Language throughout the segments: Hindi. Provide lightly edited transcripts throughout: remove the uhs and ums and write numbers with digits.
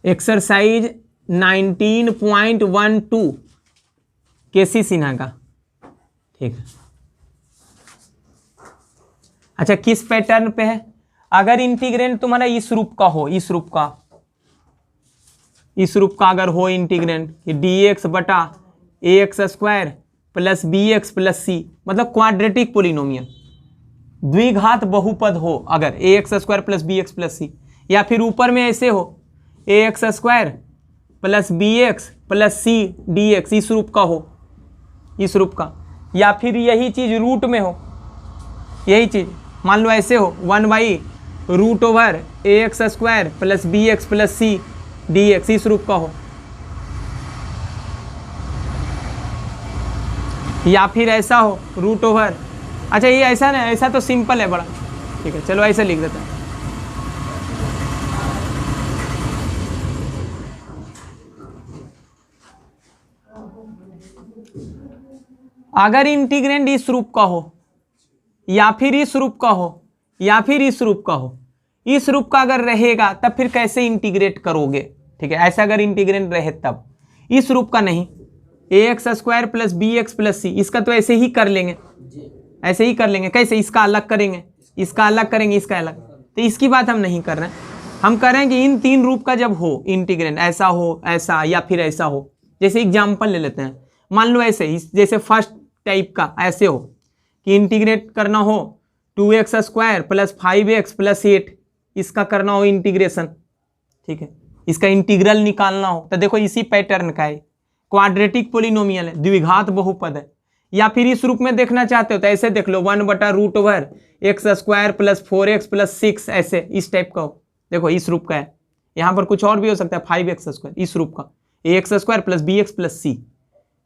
एक्सरसाइज 19.12 केसी सिन्हा का, ठीक है। अच्छा, किस पैटर्न पे है? अगर इंटीग्रेंड तुम्हारा इस रूप का हो, इस रूप का अगर हो इंटीग्रेंड कि dx बटा ax² plus bx plus c, मतलब क्वाड्रेटिक पोलिनोमियल, द्विघात बहुपद हो अगर ax² plus bx plus c, या फिर ऊपर में ऐसे हो ax² plus bx plus c dx, इस रूप का हो, इस रूप का, या फिर यही चीज रूट में हो, यही चीज मान लो ऐसे हो 1/√ओवर ax² plus bx plus c dx, इस रूप का हो, या फिर ऐसा हो √ओवर, अच्छा ये ऐसा ना, ऐसा तो सिंपल है बड़ा, ठीक है, चलो ऐसे लिख देते हैं। अगर इंटीग्रेंड इस रूप का हो, या फिर इस रूप का हो, या फिर इस रूप का हो, इस रूप का अगर रहेगा तब फिर कैसे इंटीग्रेट करोगे, ठीक है, ऐसा अगर इंटीग्रेंड रहे तब, इस रूप का नहीं, ax² plus bx plus c, इसका तो ऐसे ही कर लेंगे, ऐसे ही कर लेंगे, कैसे, इसका अलग करेंगे, इसका अलग करेंगे, इसका अलग, तो इसकी बात हम नहीं कर रहे हैं, हम कर रहे हैं कि इन तीन रूप का जब हो इंटीग्रेंड, ऐसा हो, ऐसा, या फिर ऐसा हो, जैसे एग्जाम्पल ले लेते हैं, मान लो ऐसे, जैसे फर्स्ट टाइप का ऐसे हो कि इंटीग्रेट करना हो 2x² प्लस 5x प्लस 8, इसका करना हो इंटीग्रेशन, ठीक है, इसका इंटीग्रल निकालना हो, तो देखो इसी पैटर्न का है, क्वाड्रेटिक पोलिनोमियल है, द्विघात बहुपद है। या फिर इस रूप में देखना चाहते हो तो ऐसे देख लो 1/√ओवर x² प्लस 4x प्लस 6, ऐसे इस टाइप का हो, देखो इस रूप का है, यहाँ पर कुछ और भी हो सकता है 5x², इस रूप का ax² plus bx plus c,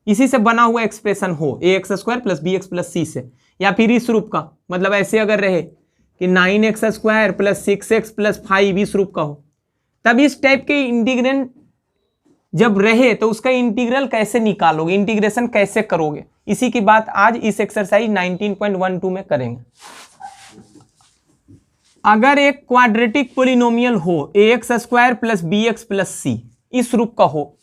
इसी से बना हुआ एक्सप्रेशन हो ax² plus bx plus c से। या फिर इस रूप का, मतलब ऐसे अगर रहे कि 9x² प्लस 6x प्लस 5, इस रूप का हो, तब इस टाइप के इंटीग्रेंड जब रहे तो उसका इंटीग्रल कैसे निकालोगे, इंटीग्रेशन कैसे करोगे, इसी की बात आज इस एक्सरसाइज 19.12 में करेंगे। अगर एक क्वाड्रेटिक पोलिनोमियल हो ax² plus bx plus c, इस रूप का हो,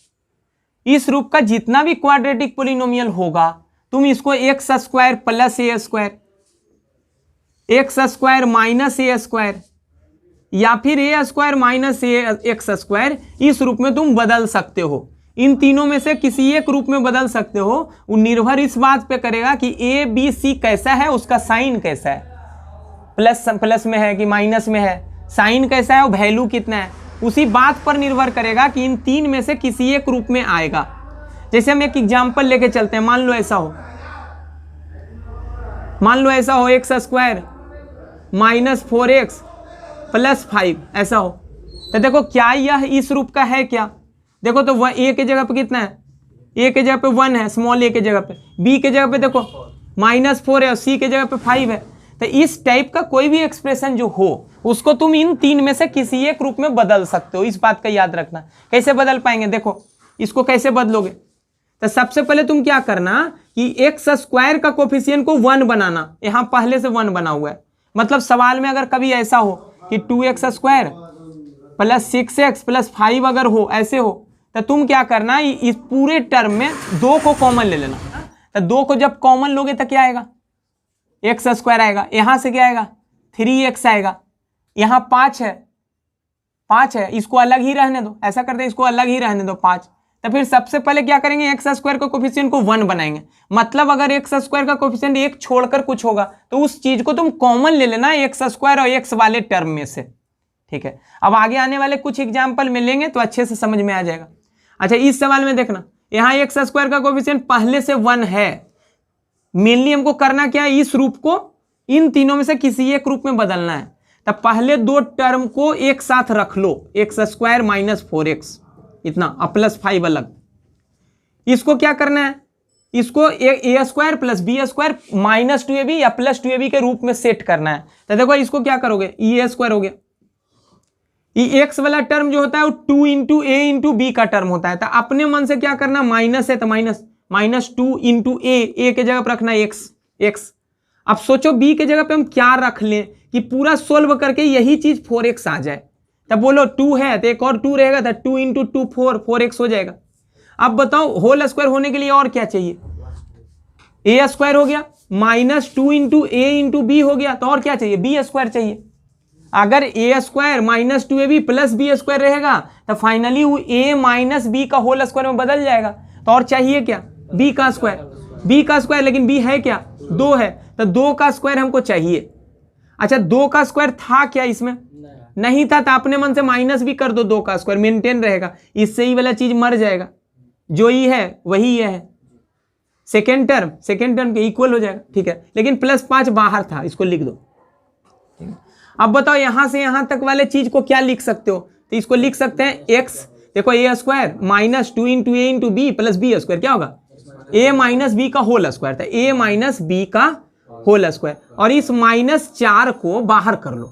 इस रूप का जितना भी क्वाड्रेटिक पोलिनोमियल होगा तुम इसको x² plus a², x² minus a², या फिर a² माइनस x², इस रूप में तुम बदल सकते हो, इन तीनों में से किसी एक रूप में बदल सकते हो। वो निर्भर इस बात पे करेगा कि a b c कैसा है, उसका साइन कैसा है, प्लस में है कि माइनस में है, साइन कैसा है और वैल्यू कितना है, उसी बात पर निर्भर करेगा कि इन तीन में से किसी एक रूप में आएगा। जैसे हम एक एग्जांपल लेके चलते हैं, मान लो ऐसा हो, x² माइनस 4x प्लस 5, ऐसा हो, तो देखो क्या यह इस रूप का है क्या, देखो तो a के जगह पे कितना है, a के जगह पे 1 है, स्मॉल a के जगह पे, b के जगह पे देखो -4 है और c के जगह पे 5 है। तो इस टाइप का कोई भी एक्सप्रेशन जो हो उसको तुम इन तीन में से किसी एक रूप में बदल सकते हो, इस बात का याद रखना। कैसे बदल पाएंगे, देखो इसको कैसे बदलोगे, तो सबसे पहले तुम क्या करना कि x² का कोफिशिएंट को 1 बनाना, यहाँ पहले से 1 बना हुआ है, मतलब सवाल में अगर कभी ऐसा हो कि 2x² प्लस 6x प्लस 5 अगर हो, ऐसे हो, तो तुम क्या करना, इस पूरे टर्म में 2 को कॉमन ले लेना, तो 2 को जब कॉमन लोगे तो क्या आएगा, x² आएगा, यहां से क्या आएगा 3x आएगा, यहाँ 5 है, इसको अलग ही रहने दो, ऐसा करते हैं इसको अलग ही रहने दो 5, तो फिर सबसे पहले क्या करेंगे, x² का कोफिशिएंट को 1 बनाएंगे, मतलब अगर x² का कोफिशिएंट 1 छोड़कर कुछ होगा तो उस चीज को तुम कॉमन ले लेना x² और x वाले टर्म में से, ठीक है। अब आगे आने वाले कुछ एग्जाम्पल मिलेंगे तो अच्छे से समझ में आ जाएगा। अच्छा, इस सवाल में देखना, यहाँ x² का कोफिशिएंट पहले से 1 है, मेनली हमको करना क्या है, इस रूप को इन तीनों में से किसी एक रूप में बदलना है। तब पहले 2 टर्म को एक साथ रख लो, x² माइनस 4x इतना, प्लस 5 अलग, इसको क्या करना है, इसको a² plus b² minus 2ab या प्लस 2ab के रूप में सेट करना है। तो देखो इसको क्या करोगे, a² हो गया, ये x वाला टर्म जो होता है वो 2 इंटू a इंटू बी का टर्म होता है, तो अपने मन से क्या करना, माइनस है तो -2 इंटू a के जगह पर रखना x। अब सोचो b के जगह पे हम क्या रख लें कि पूरा सोल्व करके यही चीज 4x आ जाए, तब बोलो 2 है तो एक और 2 रहेगा, तो 2 इंटू 2 4x हो जाएगा। अब बताओ होल स्क्वायर होने के लिए और क्या चाहिए, ए स्क्वायर हो गया, minus 2 into a into B हो गया, तो और क्या चाहिए, बी स्क्वायर चाहिए। अगर a square minus 2ab plus b square रहेगा तो फाइनली वो ए माइनस बी का होल स्क्वायर में बदल जाएगा। तो और चाहिए क्या, बी का स्क्वायर, बी का स्क्वायर, लेकिन बी है क्या, 2 है, तो 2 का स्क्वायर हमको चाहिए। अच्छा 2 का स्क्वायर था क्या इसमें, नहीं था, तो अपने मन से माइनस भी कर दो, 2 का स्क्वायर मेंटेन रहेगा, इससे ही वाला चीज मर जाएगा, जो ही है वही ये है, सेकेंड टर्म के इक्वल हो जाएगा, ठीक है। लेकिन +5 बाहर था, इसको लिख दो। अब बताओ यहां से यहां तक वाले चीज को क्या लिख सकते हो, तो इसको लिख सकते हैं x, देखो a square minus 2 into a into b plus b square, क्या होगा, a माइनस बी का होल स्क्वायर था, a माइनस बी का होल स्क्वायर, और इस -4 को बाहर कर लो,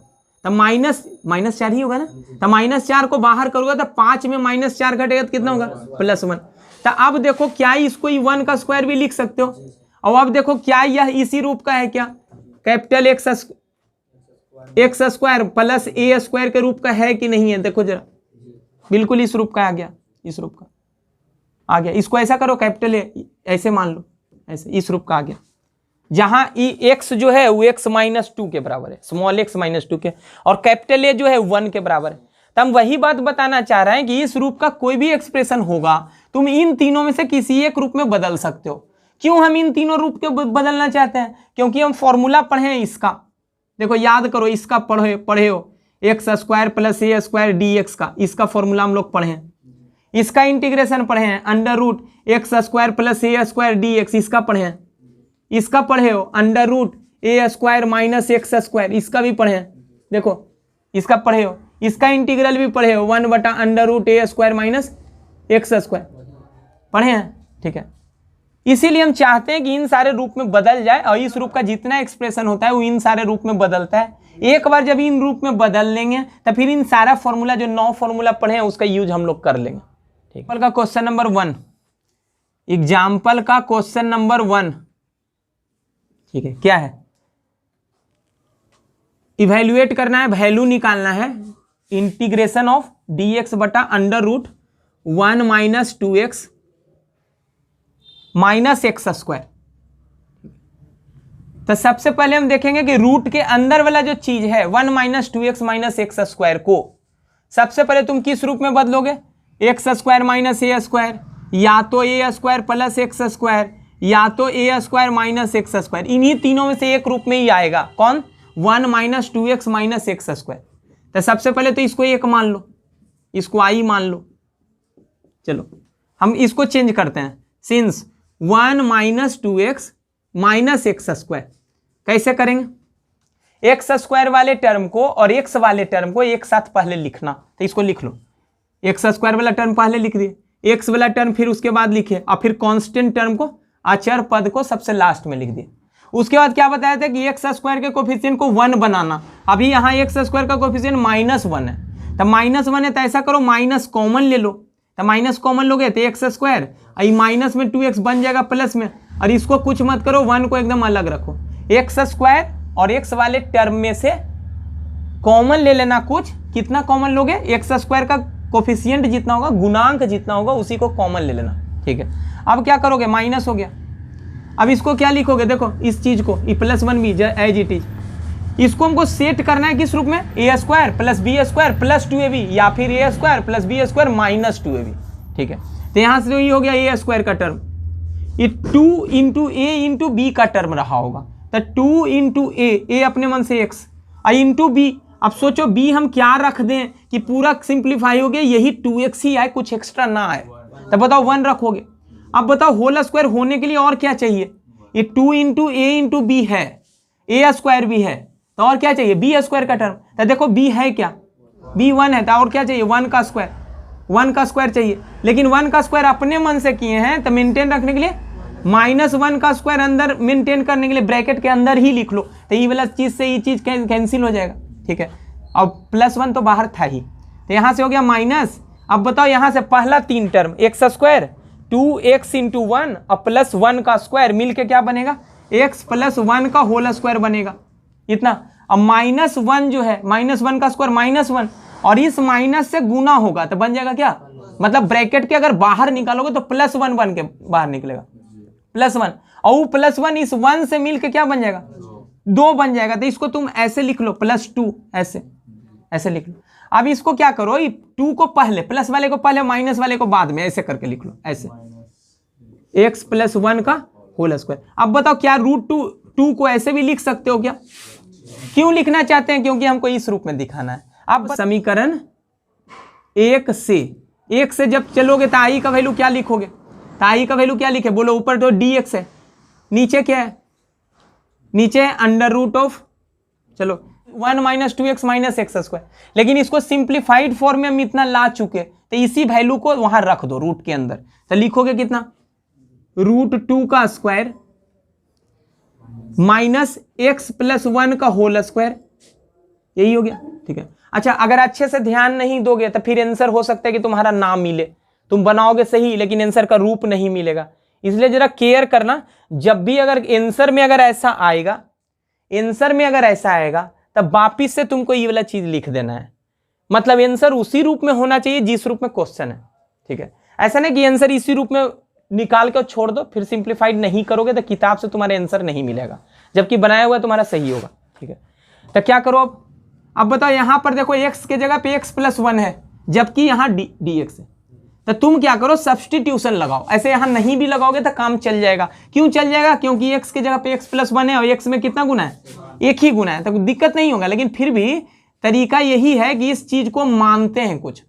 तो -4 ही होगा ना, तो -4 को बाहर करोगे तो 5 में -4 घटेगा तो कितना होगा, +1। तो अब देखो क्या इसको 1 का स्क्वायर भी लिख सकते हो, और अब देखो क्या यह इसी रूप का है क्या, कैपिटल एक्स स्क्वायर प्लस ए स्क्वायर के रूप का है कि नहीं है, देखो जरा, बिल्कुल इस रूप का आ गया, इस रूप का आ गया। इसको ऐसा करो, कैपिटल ए ऐसे मान लो, ऐसे इस रूप का आ गया, जहां एक्स जो है वो x -2 के बराबर है, स्मॉल x -2 के, और कैपिटल ए जो है 1 के बराबर है। तो हम वही बात बताना चाह रहे हैं कि इस रूप का कोई भी एक्सप्रेशन होगा, तुम इन तीनों में से किसी एक रूप में बदल सकते हो। क्यों हम इन तीनों रूप के बदलना चाहते हैं, क्योंकि हम फॉर्मूला पढ़े हैं इसका, देखो याद करो, इसका पढ़े हो, एक्स स्क्वायर प्लस ए स्क्वायर dx का, इसका फॉर्मूला हम लोग पढ़े हैं, इसका इंटीग्रेशन पढ़े हैं, √x स्क्वायर प्लस ए स्क्वायर dx, इसका पढ़े हैं, इसका पढ़े हो √a square minus x square, इसका भी पढ़े हैं, देखो इसका पढ़े हो, इसका इंटीग्रल भी पढ़े हो, 1/√a square minus x square पढ़े हैं, ठीक है। इसीलिए हम चाहते हैं कि इन सारे रूप में बदल जाए, और इस रूप का जितना एक्सप्रेशन होता है वो इन सारे रूप में बदलता है। एक बार जब इन रूप में बदल लेंगे तो फिर इन सारा फॉर्मूला जो 9 फॉर्मूला पढ़े हैं उसका यूज हम लोग कर लेंगे, ठीक है। का क्वेश्चन नंबर 1, एग्जाम्पल का क्वेश्चन नंबर 1, ठीक है, क्या है, इवैल्यूएट करना है, वैल्यू निकालना है, इंटीग्रेशन ऑफ dx बटा √1 minus 2x minus x square. तो सबसे पहले हम देखेंगे कि रूट के अंदर वाला जो चीज है 1 minus 2x minus x square को सबसे पहले तुम किस रूप में बदलोगे, एक्स स्क्वायर माइनस ए स्क्वायर, या तो ए स्क्वायर प्लस एक्स स्क्वायर, या तो ए स्क्वायर माइनस एक्स स्क्वायर, इन्हीं तीनों में से एक रूप में ही आएगा, कौन, 1 minus 2x minus x square. तो सबसे पहले तो इसको एक मान लो, इसको आई मान लो, चलो हम इसको चेंज करते हैं, since 1 minus 2x minus x square, कैसे करेंगे, एक्स स्क्वायर वाले टर्म को और एक्स वाले टर्म को एक साथ पहले लिखना, तो इसको लिख लो, एक्स स्क्वायर वाला टर्म पहले लिख दिए, एक्स वाला टर्म फिर उसके बाद लिखे, और फिर कांस्टेंट टर्म को, अचर पद को सबसे लास्ट में लिख दिए। उसके बाद क्या बताया था कि एक्स स्क्वायर के कोफिशिएंट को 1 बनाना, अभी यहाँ एक्स स्क्वायर का कोफिशिएंट -1 है, तो -1 है तो ऐसा करो माइनस कॉमन ले लो, तो माइनस कॉमन लोगे तो एक्स स्क्वायर, माइनस में 2x बन जाएगा प्लस में, और इसको कुछ मत करो, 1 को एकदम अलग रखो, एक्स स्क्वायर और एक्स वाले टर्म में से कॉमन ले लेना कुछ, कितना कॉमन लोगे, एक्स स्क्वायर का कोफिशिएंट जितना होगा, गुणांक जितना होगा उसी को कॉमन ले लेना, ठीक है। अब क्या करोगे, माइनस हो गया, अब इसको क्या लिखोगे, देखो इस चीज को +1 भी एज इट इज, इसको हमको सेट करना है किस रूप में, a square plus b square plus 2ab, या फिर a square plus b square minus 2ab, ठीक है। तो यहां से ये हो गया ए स्क्वायर का टर्म, ये 2 इंटू ए इंटू बी का टर्म रहा होगा, तो 2 इंटू ए अपने मन से x, इंटू बी, अब सोचो बी हम क्या रख दें कि पूरा सिंप्लीफाई हो गया, यही 2x ही आए, कुछ एक्स्ट्रा ना आए, तो बताओ 1 रखोगे। अब बताओ होल स्क्वायर होने के लिए और क्या चाहिए, ये 2 इंटू ए इंटू बी है, ए स्क्वायर भी है, तो और क्या चाहिए, बी स्क्वायर का टर्म, तो देखो बी है क्या, बी 1 है, तो और क्या चाहिए, 1 का स्क्वायर, 1 का स्क्वायर चाहिए, लेकिन 1 का स्क्वायर अपने मन से किए हैं, तो मेंटेन रखने के लिए -1 का स्क्वायर अंदर मेंटेन करने के लिए ब्रैकेट के अंदर ही लिख लो, तो ये वाला चीज से ये चीज कैंसिल हो जाएगा, ठीक है। और +1 तो बाहर था ही, तो यहां से हो गया माइनस। अब बताओ यहां से पहला 3 term x square 2x into 1 और +1 का स्क्वायर मिलके क्या बनेगा, x + 1 का होल स्क्वायर बनेगा, इतना। अब -1 जो है, -1 का स्क्वायर -1, और इस माइनस से गुना होगा तो बन जाएगा क्या, मतलब ब्रैकेट के अगर बाहर निकालोगे तो +1 बन के बाहर निकलेगा, +1, और वो +1 इस 1 से मिलके क्या बन जाएगा, 2 बन जाएगा। तो इसको तुम ऐसे लिख लो +2, ऐसे लिख लो। अब इसको क्या करो, 2 को पहले, प्लस वाले को पहले, माइनस वाले को बाद में, ऐसे करके लिख लो, ऐसे x + 1 का होल स्क्वायर। अब बताओ क्या √2 को ऐसे भी लिख सकते हो क्या? क्यों लिखना चाहते हैं? क्योंकि हमको इस रूप में दिखाना है। अब समीकरण 1 से जब चलोगे तो आई का वैल्यू क्या लिखोगे, तो आई का वैल्यू क्या लिखे बोलो, ऊपर तो dx है, नीचे क्या है, नीचे √, चलो 1 - 2x - x²। लेकिन इसको सिंप्लीफाइड फॉर्म में हम इतना ला चुके, तो इसी वैल्यू को वहां रख दो रूट के अंदर, तो लिखोगे कितना, √2 का स्क्वायर -x + 1 का होल स्क्वायर, यही हो गया। ठीक है, अच्छा अगर अच्छे से ध्यान नहीं दोगे तो फिर आंसर हो सकता है कि तुम्हारा नाम मिले, तुम बनाओगे सही लेकिन आंसर का रूप नहीं मिलेगा। इसलिए जरा केयर करना, जब भी अगर आंसर में अगर ऐसा आएगा तब वापिस से तुमको ये वाला चीज लिख देना है, मतलब आंसर उसी रूप में होना चाहिए जिस रूप में क्वेश्चन है। ठीक है, ऐसा नहीं कि आंसर इसी रूप में निकाल कर छोड़ दो, फिर सिंप्लीफाइड नहीं करोगे तो किताब से तुम्हारे आंसर नहीं मिलेगा, जबकि बनाया हुआ तुम्हारा सही होगा। ठीक है, तो क्या करो अब बताओ, यहां पर देखो x के जगह पे x + 1 है, जबकि यहां dx है, तो तुम क्या करो, सब्स्टिट्यूशन लगाओ। ऐसे यहां नहीं भी लगाओगे तो काम चल जाएगा। क्यों चल जाएगा? क्योंकि x के जगह पे x + 1 है और x में कितना गुना है, एक ही गुना है, तो दिक्कत नहीं होगा। लेकिन फिर भी तरीका यही है कि इस चीज को मानते हैं कुछ,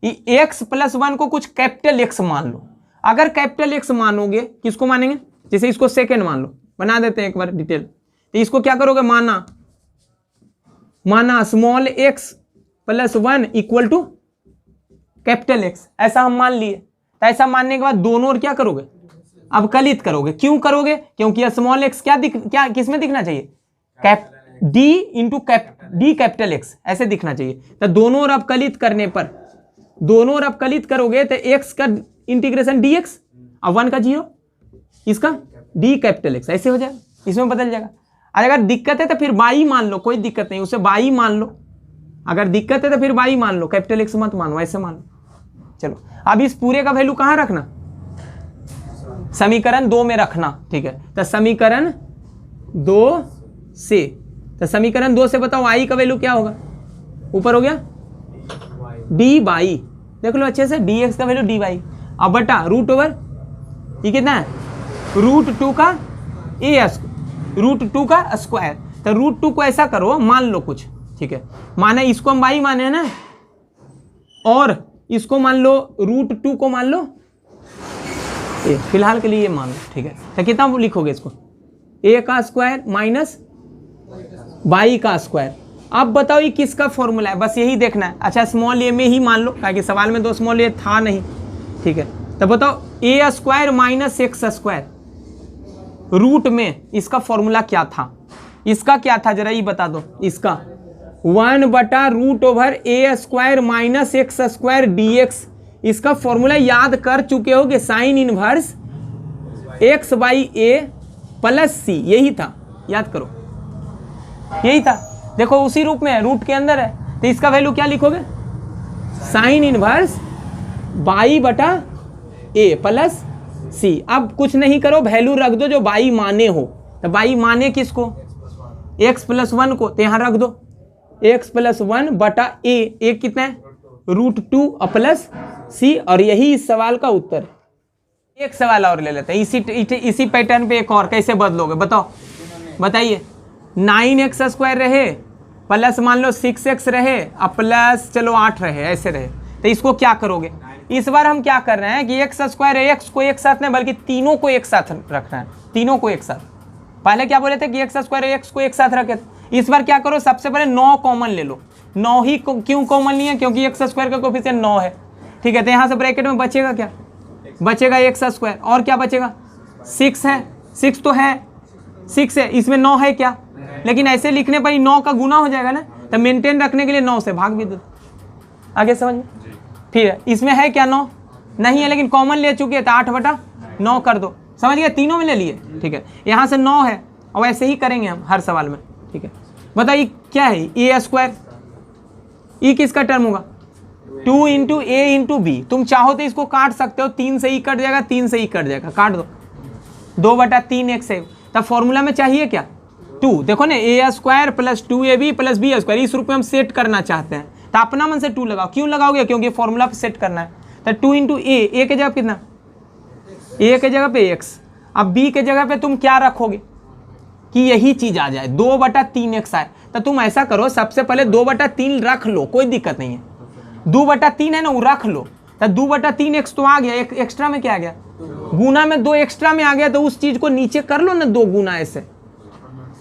x + 1 को कुछ कैपिटल X मान लो। अगर कैपिटल X मानोगे, किसको मानेंगे, जैसे इसको सेकेंड मान लो, बना देते हैं एक बार डिटेल। तो इसको क्या करोगे, माना स्मॉल x + 1 = कैपिटल X, ऐसा हम मान लिए। तो ऐसा मानने के बाद दोनों और क्या करोगे, अब कलित करोगे। क्यों करोगे? क्योंकि स्मॉल x क्या किस में दिखना चाहिए, D कैपिटल X ऐसे दिखना चाहिए। तो दोनों और अब कलित करने पर, दोनों और अब कलित करोगे तो x का इंटीग्रेशन dx और 1 का 0, इसका D कैपिटल X ऐसे हो जाएगा, इसमें बदल जाएगा। अगर दिक्कत है तो फिर बाई मान लो, कोई दिक्कत नहीं, उसे बाई मान लो। अगर दिक्कत है तो फिर बाई मान लो, कैपिटल X मत मानो, ऐसे मान लो। चलो अब इस पूरे का वैल्यू कहां रखना, समीकरण 2 में रखना। ठीक है, तो समीकरण 2 से, तो समीकरण 2 से बताओ आई का वैल्यू क्या होगा, ऊपर हो गया dy, देख लो अच्छे से, dx का वैल्यू dy, अब बटा √, ये कितना है, √2 का √2 का स्क्वायर। तो √2 को ऐसा करो, मान लो कुछ, ठीक है, माने इसको हम y माने ना, और इसको मान लो √2 को मान लो ए, फिलहाल के लिए ये मान लो। ठीक है, तो कितना लिखोगे इसको, a का स्क्वायर माइनस y का स्क्वायर। अब बताओ ये किसका फॉर्मूला है, बस यही देखना है। अच्छा स्मॉल a में ही मान लो, ताकि सवाल में 2 स्मॉल a था नहीं। ठीक है, तो बताओ a² - x², रूट में इसका फॉर्मूला क्या था, इसका क्या था जरा ये बता दो। इसका 1/√a² - x² dx, इसका फॉर्मूला याद कर चुके हो कि साइन इनवर्स x/a + c, यही था, याद करो, यही था। देखो उसी रूप में है, रूट के अंदर है, तो इसका वैल्यू क्या लिखोगे, साइन इनवर्स y/a + c। अब कुछ नहीं करो, वैल्यू रख दो जो y माने हो। तो y माने किसको, x + 1 को, तो यहां रख दो x + 1/a, एक कितना है √2 + c, और यही इस सवाल का उत्तर है। एक सवाल और ले लेते हैं इसी पैटर्न पे, एक और कैसे बदलोगे बताओ, बताइए। 9x² रहे प्लस मान लो 6x रहे और प्लस चलो 8 रहे, ऐसे रहे, तो इसको क्या करोगे। इस बार हम क्या कर रहे हैं कि x² x को एक साथ नहीं बल्कि तीनों को एक साथ रखना है, तीनों को एक साथ। पहले क्या बोले थे कि x² x को एक साथ रखे, इस बार क्या करो, सबसे पहले 9 कॉमन ले लो। 9 ही क्यों कॉमन नहीं है, क्योंकि x² का कोफिशिएंट 9 है। ठीक है, तो यहाँ से ब्रैकेट में बचेगा क्या, बचेगा x², और क्या बचेगा 6 है, 6 तो है, 6 है, इसमें 9 है क्या, लेकिन ऐसे लिखने पर ही 9 का गुना हो जाएगा ना, तो मेंटेन रखने के लिए 9 से भाग भी दो। आगे समझ में, फिर इसमें है क्या 9 नहीं है, लेकिन कॉमन ले चुके हैं, तो 8/9 कर दो, समझ गए, तीनों में ले लिए। ठीक है, यहाँ से 9 है, और ऐसे ही करेंगे हम हर सवाल में। ठीक है, बताइए क्या है a² ई किसका टर्म होगा 2 इंटू ए इंटू बी। तुम चाहो तो इसको काट सकते हो, 3 से ई कट जाएगा, 3 से ई कट जाएगा, काट दो 2/3 x। तब फॉर्मूला में चाहिए क्या 2, देखो ना a square plus 2ab plus b square, इस रूप में हम सेट करना चाहते हैं तो अपना मन से 2 लगाओ। क्यों लगाओगे, क्योंकि फॉर्मूला पे सेट करना है। तो 2 इंटू ए के जगह कितना, ए के जगह पे x, अब बी के जगह पे तुम क्या रखोगे कि यही चीज आ जाए 2/3x आए। तो तुम ऐसा करो, सबसे पहले 2/3 रख लो, कोई दिक्कत नहीं है, 2/3 है ना वो रख लो। तो 2/3x तो आ गया, एक एक्स्ट्रा में क्या आ गया, गुना में 2 एक्स्ट्रा में आ गया, तो उस चीज को नीचे कर लो ना 2 गुना ऐसे,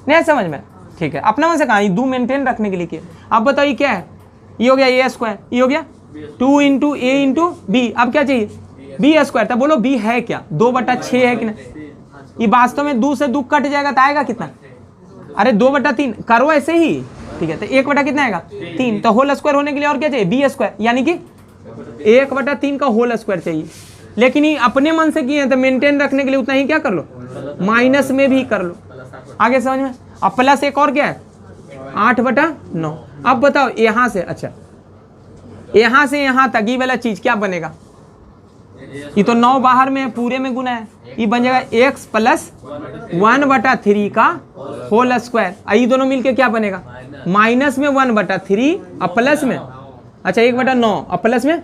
नहीं समझ में, ठीक है। अपना मन से कहा 2 मेंटेन रखने के लिए किया। अब बताओ ये क्या है, ये हो गया ए स्क्वायर, ये हो गया 2 इंटू ए इंटू बी। अब क्या चाहिए बी स्क्वायर। तब बोलो बी है क्या 2/6 है कि ना, ये वास्तव में 2 से 2 कट जाएगा तो आएगा कितना, अरे 2/3 करो ऐसे ही, ठीक है। तो 1 कितना आएगा 3, तो होल स्क्वायर होने के लिए और क्या चाहिए बी स्क्वायर, यानी कि 1/3 का होल स्क्वायर चाहिए। लेकिन ये अपने मन से किए हैं तो मेंटेन रखने के लिए उतना ही क्या कर लो, माइनस में भी कर लो, आगे समझ में। अब प्लस एक और क्या है 8/9। अब बताओ यहां से, अच्छा यहां से यहां तक ये वाला चीज क्या बनेगा, ये तो 9 बाहर में पूरे में गुना है, ये बन जाएगा x प्लस 1/3 का होल स्क्वायर। ये दोनों मिलके क्या बनेगा माइनस में 1/3 और प्लस में, अच्छा 1/9 और प्लस में।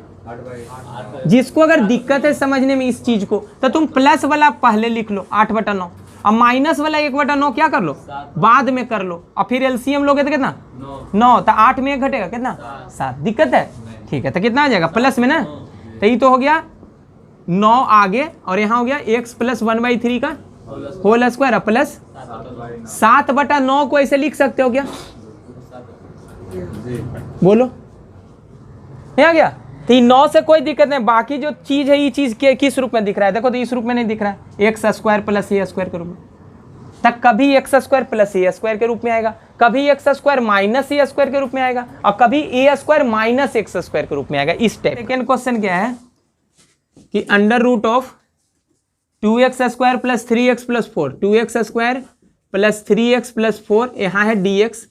जिसको अगर दिक्कत है समझने में इस चीज को, तो तुम प्लस वाला पहले लिख लो 8/9 और माइनस वाला 1/9 क्या कर लो बाद में कर लो, और फिर एलसीएम लोगे तो कितना 9, तो 8 में 1 घटेगा कितना 7। दिक्कत है, ठीक है। तो कितना आ जाएगा प्लस में ना, तो ये तो हो गया 9 आगे, और यहाँ हो गया x प्लस 1/3 का होल स्क्वायर प्लस 7/9 को ऐसे लिख सकते हो क्या, बोलो नहीं आ गया। तो 9 से कोई दिक्कत नहीं, बाकी जो चीज है ये चीज किस रूप में दिख रहा है, देखो तो इस रूप में नहीं दिख रहा है, एक्स स्क्वायर प्लस ए स्क्वायर के रूप में। तक कभी एक्स स्क्वायर प्लस ए स्क्वायर के रूप में आएगा, कभी एक्स स्क्वायर माइनस ए स्क्वायर के रूप में आएगा, और कभी ए स्क्वायर माइनस एक्स स्क्वायर के रूप में आएगा इस टाइप। सेकेंड क्वेश्चन क्या है कि under root of 2x square plus 3x plus 4, 2x square plus 3x plus 4, यहाँ है dx,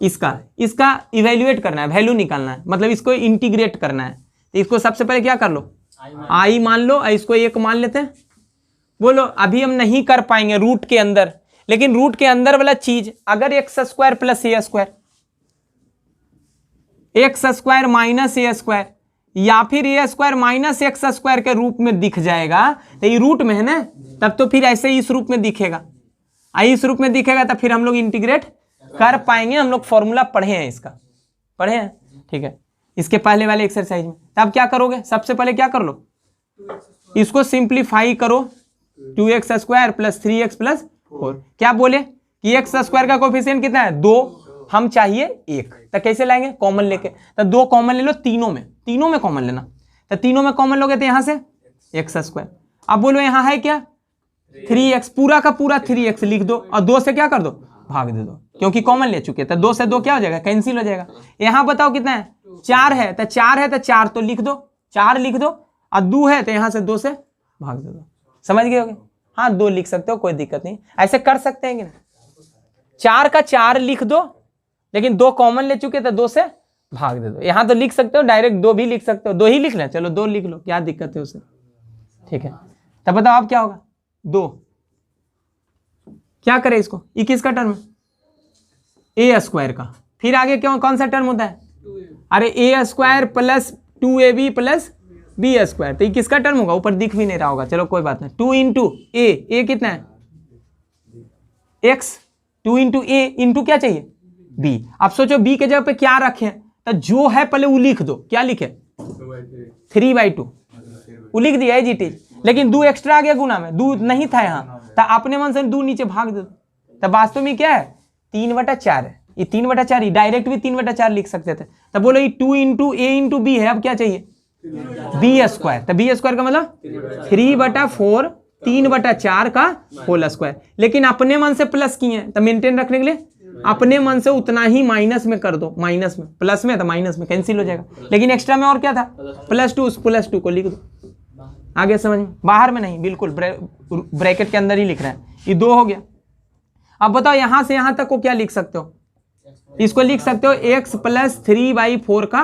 इसका इवेल्युएट करना है, वैल्यू निकालना है, मतलब इसको इंटीग्रेट करना है। तो इसको सबसे पहले क्या कर लो आई मान लो, इसको 1 मान लेते हैं। बोलो अभी हम नहीं कर पाएंगे रूट के अंदर, लेकिन रूट के अंदर वाला चीज अगर एक्स स्क्वायर प्लस ए स्क्वायर, एक्स स्क्वायर माइनस ए स्क्वायर, या फिर a square minus x square के रूप में दिख जाएगा, तो ये रूट में है ना, तब तो फिर ऐसे इस रूप में दिखेगा, इस रूप में दिखेगा, तो फिर हम लोग इंटीग्रेट कर पाएंगे। हम लोग फॉर्मूला पढ़े हैं, इसका पढ़े हैं, ठीक है, इसके पहले वाले एक्सरसाइज में। तब क्या करोगे, सबसे पहले क्या कर लो, इसको सिंप्लीफाई करो, 2x square plus 3x plus 4। क्या बोले कि एक्स स्क्वायर का कोफिशिएंट कितना है 2, हम चाहिए 1, तो कैसे लाएंगे कॉमन लेके, तो 2 कॉमन ले लो, तीनों में कॉमन लेना, तो तीनों में कॉमन लोगे तो यहां से एक्स स्क्वायर। अब बोलो यहां है क्या 3x, पूरा का पूरा 3x लिख दो, और 2 से क्या कर दो भाग दे दो, क्योंकि कॉमन ले चुके, तो 2 से 2 क्या हो जाएगा कैंसिल हो जाएगा। यहां बताओ कितना है 4 है, तो 4 तो लिख दो, 4 लिख दो, और 2 है तो यहां से 2 से भाग दे दो, समझ गए होगे। हाँ 2 लिख सकते हो, कोई दिक्कत नहीं, ऐसे कर सकते हैं कि ना, 4 का 4 लिख दो, लेकिन 2 कॉमन ले चुके तो 2 से भाग दे दो। यहां तो लिख सकते हो डायरेक्ट 2 भी लिख सकते हो, 2 ही लिख लें, चलो 2 लिख लो, क्या दिक्कत है उसे, ठीक है। तब बताओ अब क्या होगा 2, क्या करें इसको, ये किसका टर्म है ए स्क्वायर का, फिर आगे क्यों कौन सा टर्म होता है, अरे a square plus 2ab plus b square, तो ये किसका टर्म होगा, ऊपर दिख भी नहीं रहा होगा, चलो कोई बात नहीं। 2 इंटू ए कितना है x, 2 इंटू ए इंटू क्या चाहिए b। अब सोचो b के जगह पे क्या रखें, तो जो है पहले वो लिख दो, क्या लिखे 3/2, वो लिख दिया है जीटी, लेकिन 2 एक्स्ट्रा आ गया गुना में, 2 नहीं था यहाँ, तो अपने मन से 2 नीचे भाग दो, तो वास्तव में क्या है 3/4 है, ये 3/4 ही डायरेक्ट भी 3/4 लिख सकते थे। तब बोलो ये 2 इंटू ए इंटू बी है, अब क्या चाहिए बी स्क्वायर, तो बी स्क्वायर का मतलब 3/4 3/4 का होल स्क्वायर, लेकिन अपने मन से प्लस किए हैं, तो मेंटेन रखने के लिए अपने मन से उतना ही माइनस में कर दो, माइनस में प्लस में तो माइनस में कैंसिल हो जाएगा, लेकिन एक्स्ट्रा में और क्या था +2, उस +2 को लिख दो, आगे समझ में, बाहर में नहीं, बिल्कुल ब्रैकेट के अंदर ही लिख रहा है, ये 2 हो गया। अब बताओ यहां से यहां तक को क्या लिख सकते हो इसको लिख सकते हो एक्स प्लस 3/4 का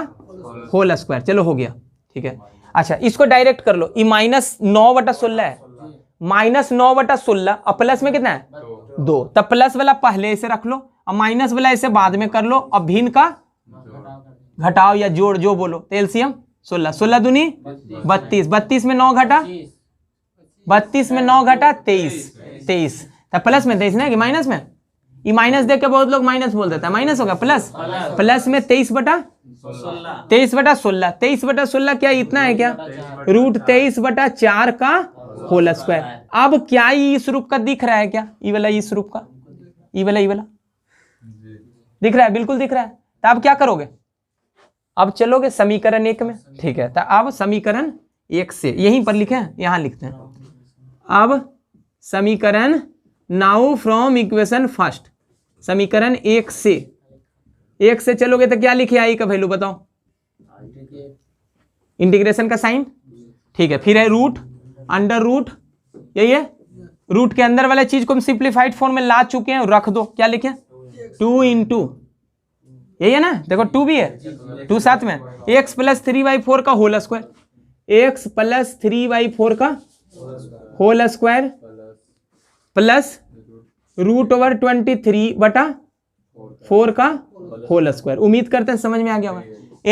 होल स्क्वायर। चलो हो गया, ठीक है। अच्छा इसको डायरेक्ट कर लो, ये -9/16 है, -9/16 और प्लस में कितना है 2, तब प्लस वाला पहले से रख लो और माइनस वाला इसे बाद में कर लो और भिन्न का घटाओ या जोड़ जो बोलो। तो एलसीएम 16, 16 दूनी 32, 32 में 9 घटा 32 में 9 घटा 23, तब प्लस में 23 ना कि माइनस में, ये माइनस देख के बहुत लोग माइनस बोल देता है, माइनस होगा प्लस, प्लस में 23/16, 23/16 क्या इतना है क्या, √23/4 का होल स्क्वायर। अब क्या ये इस रूप का दिख रहा है क्या, ये वाला इस रूप का, ये वाला दिख रहा है, बिल्कुल दिख रहा है। तो अब क्या करोगे, अब चलोगे समीकरण 1 में, ठीक है। तो अब समीकरण 1 से यहीं पर लिखे हैं, यहां लिखते हैं। अब समीकरण नाउ फ्रॉम इक्वेशन फर्स्ट, समीकरण 1 से चलोगे तो क्या लिखे आई का वैल्यू बताओ, इंटीग्रेशन का साइन, ठीक है। फिर है रूट, अंडर रूट, यही है। रूट के अंदर वाले चीज को हम सिंप्लीफाइड फॉर्म में ला चुके हैं, रख दो, क्या लिखे 2 × यही है ना, देखो 2 भी है, 2 साथ में, x प्लस 3/4 का होल स्क्वायर, x प्लस 3/4 का होल स्क्वायर प्लस √23/4 का होल स्क्वायर। उम्मीद करते हैं समझ में आ गया होगा।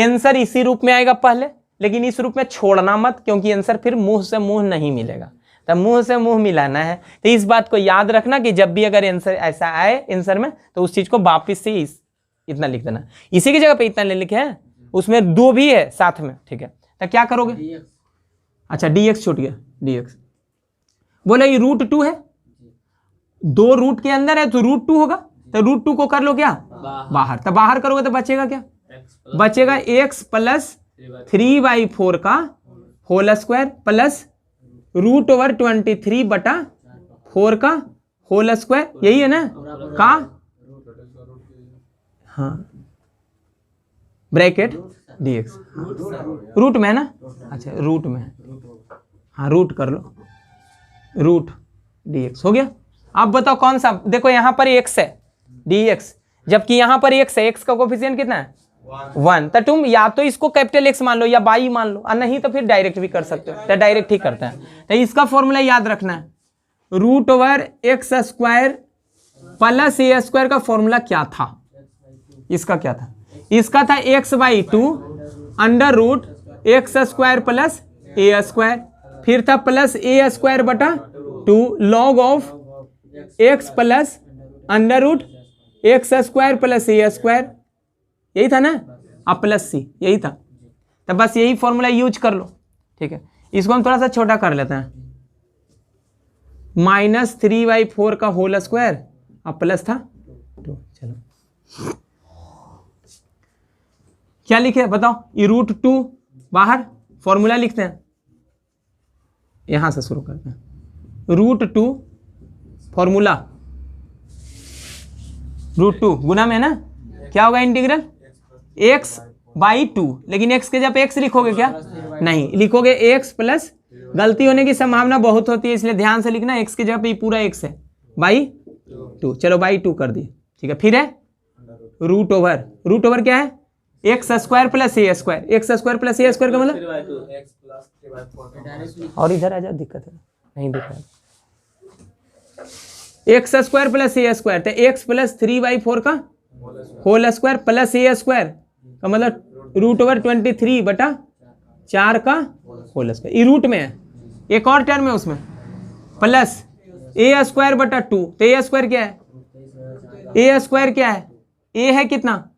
आंसर इसी रूप में आएगा पहले, लेकिन इस रूप में छोड़ना मत, क्योंकि आंसर फिर मुंह से मुंह नहीं मिलेगा, तब मुंह से मुंह मिलाना है। तो इस बात को याद रखना कि जब भी अगर आंसर ऐसा आए आंसर में, तो उस चीज को वापिस से इतना लिख देना, इसी की जगह पे इतना लिखे हैं, उसमें 2 भी है साथ में, ठीक है। तो क्या करोगे, अच्छा dx छूट गया, dx बोले ये √2 है, 2 रूट के अंदर है तो √2 होगा, तो √2 को कर लो क्या बाहर, तो बाहर करोगे तो बचेगा क्या, बचेगा x प्लस 3/4 का होल स्क्वायर प्लस √23/4 का होल स्क्वायर, यही है ना का, हाँ ब्रैकेट dx, रूट में है ना, अच्छा रूट में है, हाँ रूट कर लो, रूट dx हो गया। अब बताओ कौन सा, देखो यहां पर x है dx, जबकि यहां पर x है, x का कोफिशिएंट कितना है 1, तो तुम या तो इसको कैपिटल X मान लो या बाई मान लो, और नहीं तो फिर डायरेक्ट भी कर सकते हो, तो डायरेक्ट ही करते हैं। तो इसका फॉर्मूला याद रखना है, √x² प्लस a² का फॉर्मूला क्या था, इसका क्या था, इसका था x/2 under root x² plus a², फिर था plus a²/2 log of x plus under root x² plus a², यही था ना, अब प्लस c, यही था। तब बस यही फॉर्मूला यूज कर लो, ठीक है। इसको हम थोड़ा सा छोटा कर लेते हैं, -3/4 का होल स्क्वायर, अब प्लस था 2, चलो क्या लिखे बताओ, ये √2 बाहर, फॉर्मूला लिखते हैं, यहां से शुरू करते हैं, √2 फॉर्मूला, √2 गुना में है ना, क्या होगा इंटीग्रल x/2, लेकिन x के जब x लिखोगे क्या नहीं लिखोगे, x प्लस, गलती होने की संभावना बहुत होती है, इसलिए ध्यान से लिखना, x की जगह पे पूरा x है /2, चलो /2 कर दिए, ठीक है। फिर है √ओवर क्या है, x² plus a², x² plus a² का मतलब, और इधर आ जाओ, दिक्कत है नहीं दिख रहा है, x² प्लस a², तो x प्लस 3/4 का होल स्क्वायर प्लस a² का मतलब √23/4 का होल स्क्वायर, ये रूट में है, एक और टर्म है उसमें प्लस a²/2, तो a² क्या है, a² क्या है, a है कितना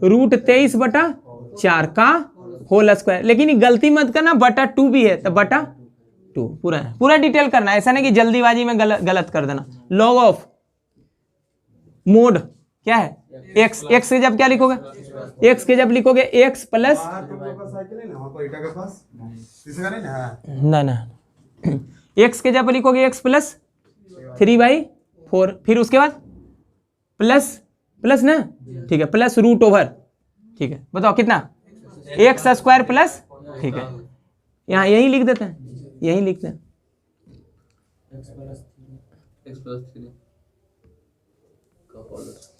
√23/4 का होल स्क्वायर, लेकिन ये गलती मत करना /2 भी है, तो /2 पूरा है, पूरा डिटेल करना, ऐसा नहीं कि जल्दीबाजी में गलत कर देना। लॉग ऑफ मोड क्या है x के जब क्या लिखोगे, x के जब लिखोगे x प्लस ना x के जब लिखोगे x प्लस 3/4, फिर उसके बाद प्लस ना, ठीक है, प्लस √ओवर, ठीक है। बताओ कितना, x² प्लस, ठीक है, यहाँ यही लिख देते हैं, यही लिखते हैं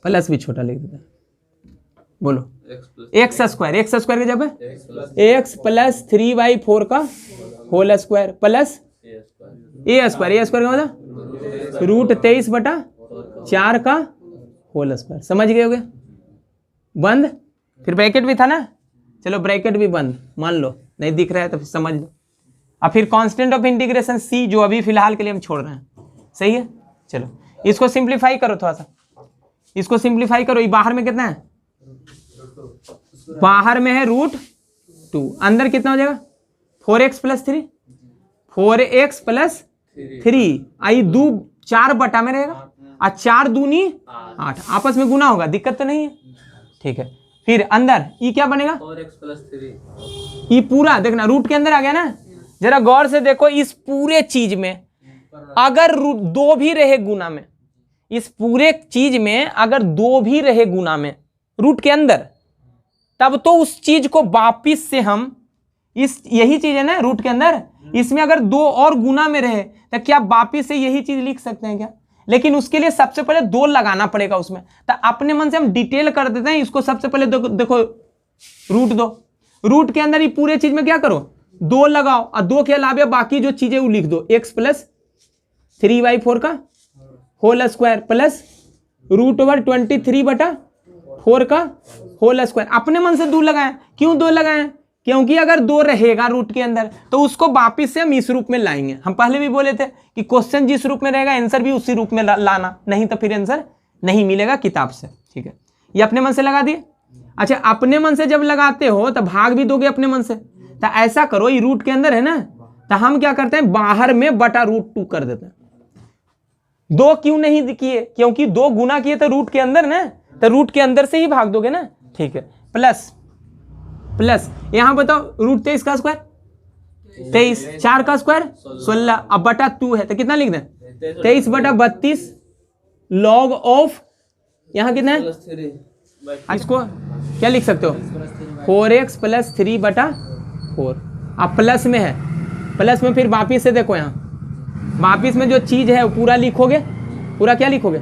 प्लस भी छोटा लिख देते हैं, बोलो एक्स स्क्वायर, एक्स स्क्वायर की जगह एक्स प्लस 3/4 का होल स्क्वायर प्लस ए स्क्वायर, ए स्क्वायर का मतलब √23/4 का होल स्क्वायर। समझ गए होगे? बंद, फिर ब्रैकेट भी था ना, चलो ब्रैकेट भी बंद मान लो, नहीं दिख रहा है तो फिर समझ लो। अब फिर कांस्टेंट ऑफ इंटीग्रेशन सी, जो अभी फिलहाल के लिए हम छोड़ रहे हैं, सही है। चलो इसको सिंप्लीफाई करो, थोड़ा सा इसको सिंप्लीफाई करो। ये बाहर में कितना है? बाहर में है √2, अंदर कितना हो जाएगा? 4x + 3, 4x + 3, आई 2 4 बटा में रहेगा, और 4 दूनी 8, आपस में गुना होगा, दिक्कत तो नहीं है, ठीक है। फिर अंदर ये क्या बनेगा? 4x + 3, ये पूरा देखना रूट के अंदर आ गया ना, जरा गौर से देखो। इस पूरे चीज में अगर 2 भी रहे गुना में, इस पूरे चीज में अगर 2 भी रहे गुना में रूट के अंदर, तब तो उस चीज को वापिस से हम इस, यही चीज है ना रूट के अंदर, इसमें अगर 2 और गुना में रहे तो क्या वापिस से यही चीज लिख सकते हैं क्या? लेकिन उसके लिए सबसे पहले 2 लगाना पड़ेगा उसमें। तो अपने मन से हम डिटेल कर देते हैं इसको। सबसे पहले देखो √2, रूट के अंदर ये पूरे चीज में क्या करो? 2 लगाओ, और 2 के अलावा बाकी जो चीजें वो लिख दो। x + 3/4 का होल स्क्वायर प्लस √23/4 का होल स्क्वायर। अपने मन से 2 लगाए। क्यों 2 लगाए? क्योंकि अगर 2 रहेगा रूट के अंदर तो उसको वापिस से हम इस रूप में लाएंगे। हम पहले भी बोले थे कि क्वेश्चन जिस रूप में रहेगा आंसर भी उसी रूप में लाना, नहीं तो फिर आंसर नहीं मिलेगा किताब से, ठीक है। ये अपने मन से लगा दिए। अच्छा, अपने मन से जब लगाते हो तो भाग भी दोगे अपने मन से। तो ऐसा करो, ये रूट के अंदर है ना, तो हम क्या करते हैं, बाहर में बटा √2 कर देते हैं। 2 क्यों नहीं किए? क्योंकि 2 गुना किए तो रूट के अंदर ना, तो रूट के अंदर से ही भाग दोगे ना, ठीक है। प्लस यहां बताओ √23 का स्क्वायर 23, 4 का स्क्वायर 16, अब बटा 2 है तो कितना लिख दें? 23/32 log ऑफ, यहां कितना है? इसको क्या लिख सकते हो? 4x + 3/4। अब प्लस में है, प्लस में फिर वापिस से देखो, यहाँ वापिस में जो चीज है वो पूरा लिखोगे। पूरा क्या लिखोगे?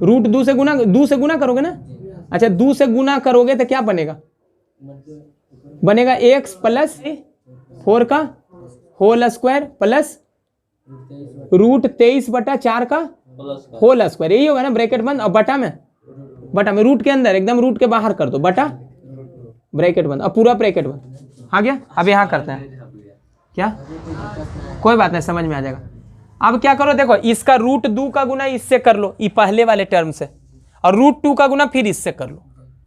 √2 से गुना, 2 से गुना करोगे ना। अच्छा, 2 से गुना करोगे तो क्या बनेगा? बनेगा x + 4 का होल स्क्वायर प्लस √23/4 का होल स्क्वायर, यही होगा ना, ब्रैकेट बंद। और बटा में रूट के अंदर, एकदम रूट के बाहर कर दो, बटा ब्रैकेट बंद, और पूरा ब्रैकेट बंद आ गया। अब यहां करते हैं क्या, कोई बात नहीं, समझ में आ जाएगा। अब क्या करो, देखो इसका √2 का गुना इससे कर लो, ये पहले वाले टर्म से, और √2 का गुना फिर इससे कर लो,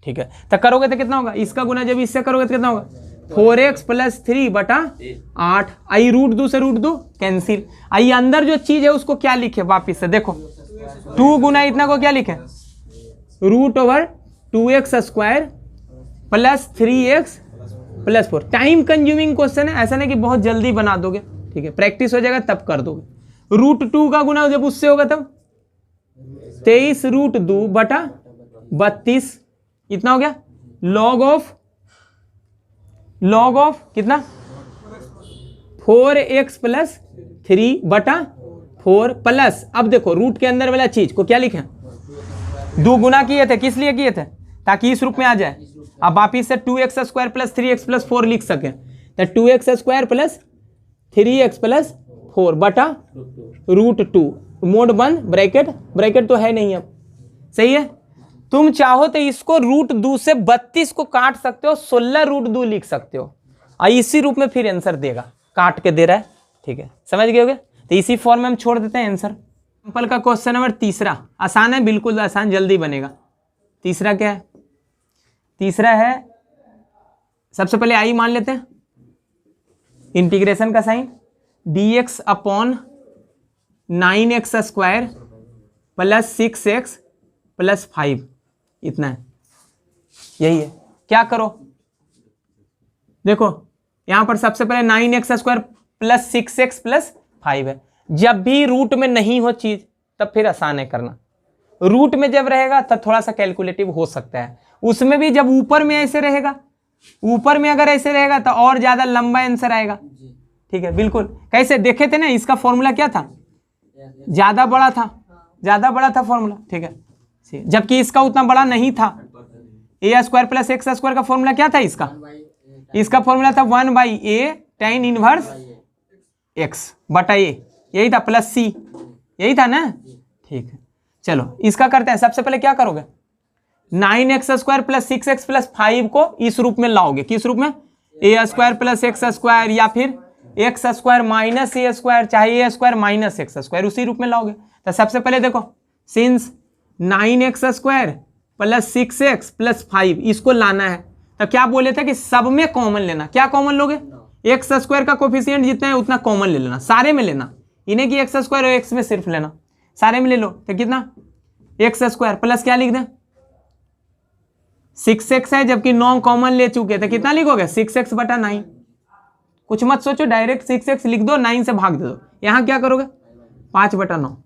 ठीक है। तो करोगे तो कितना होगा? इसका गुना जब इससे करोगे तो कितना होगा? 4x + 3/8। आई √2 से √2 कैंसिल। आई अंदर जो चीज है उसको क्या लिखे वापिस से देखो, 2 गुना इतना को क्या लिखे? √2x² + 3x + 4। Time consuming question है, ऐसा नहीं कि बहुत जल्दी बना दोगे, ठीक है, प्रैक्टिस हो जाएगा तब कर दोगे। √2 का गुना जब उससे होगा तब 23 √2/32 इतना हो गया। log ऑफ कितना? 4x + 3/4 प्लस, अब देखो रूट के अंदर वाला चीज को क्या लिखे? 2 गुना किए थे, किस लिए किए थे? ताकि इस रूप में आ जाए। अब वापिस से 2x² + 3x + 4 लिख सके, तो 2x² + 3x + 4 बटा √2, मोड बंद, ब्रैकेट तो है नहीं अब, सही है। तुम चाहो तो इसको √2 से 32 को काट सकते हो, 16 √2 लिख सकते हो, और इसी रूप में फिर आंसर देगा, काट के दे रहा है, ठीक है, समझ गए होगे। तो इसी फॉर्म में हम छोड़ देते हैं आंसर। सिंपल का क्वेश्चन नंबर 3 आसान है, बिल्कुल आसान, जल्दी बनेगा। तीसरा क्या है? तीसरा है, सबसे पहले आई मान लेते हैं, इंटीग्रेशन का साइन, dx / 9x² + 6x + 5, इतना है, यही है। क्या करो, देखो यहां पर सबसे पहले 9x² + 6x + 5 है। जब भी रूट में नहीं हो चीज तब फिर आसान है करना, रूट में जब रहेगा तब थोड़ा सा कैलकुलेटिव हो सकता है। उसमें भी जब ऊपर में ऐसे रहेगा, ऊपर में अगर ऐसे रहेगा तो और ज्यादा लंबा आंसर आएगा, ठीक है, बिल्कुल। कैसे देखे थे ना, इसका फॉर्मूला क्या था? ज्यादा बड़ा था फॉर्मूला, ठीक है, जबकि इसका उतना बड़ा नहीं था, ए स्क्वायर प्लस एक्स स्क्वायर का फॉर्मूला क्या था इसका? इसका फॉर्मूला था 1/a tan इनवर्स x बटा a, यही था, प्लस c, यही था ना? ठीक है, चलो इसका करते हैं। सबसे पहले क्या करोगे, 9x² प्लस 6x प्लस 5 को इस रूप में लाओगे। किस रूप में? a square plus x square या फिर एक्स स्क्वायर माइनस ए स्क्वायर, चाहे ए स्क्वायर माइनस एक्स स्क्वायर, उसी रूप में लाओगे। तो सबसे पहले देखो, since 9x² plus 6x plus 5 इसको लाना है, तो क्या बोले थे कि सब में कॉमन लेना। क्या कॉमन लोगे? एक्स स्क्वायर का कोफिशिएंट जितना है उतना कॉमन ले लेना, सारे में लेना, इन्हें कि एक्स स्क्वायर और एक्स में सिर्फ लेना, सारे में ले लो। तो कितना? एक्स स्क्वायर प्लस क्या लिख दें, 6x है, जबकि 9 कॉमन ले चुके, तो कितना लिखोगे? 6x बटा 9। कुछ मत सोचो, डायरेक्ट 6x लिख दो, 9 से भाग दे दो। यहां क्या करोगे? 5 बटा 9।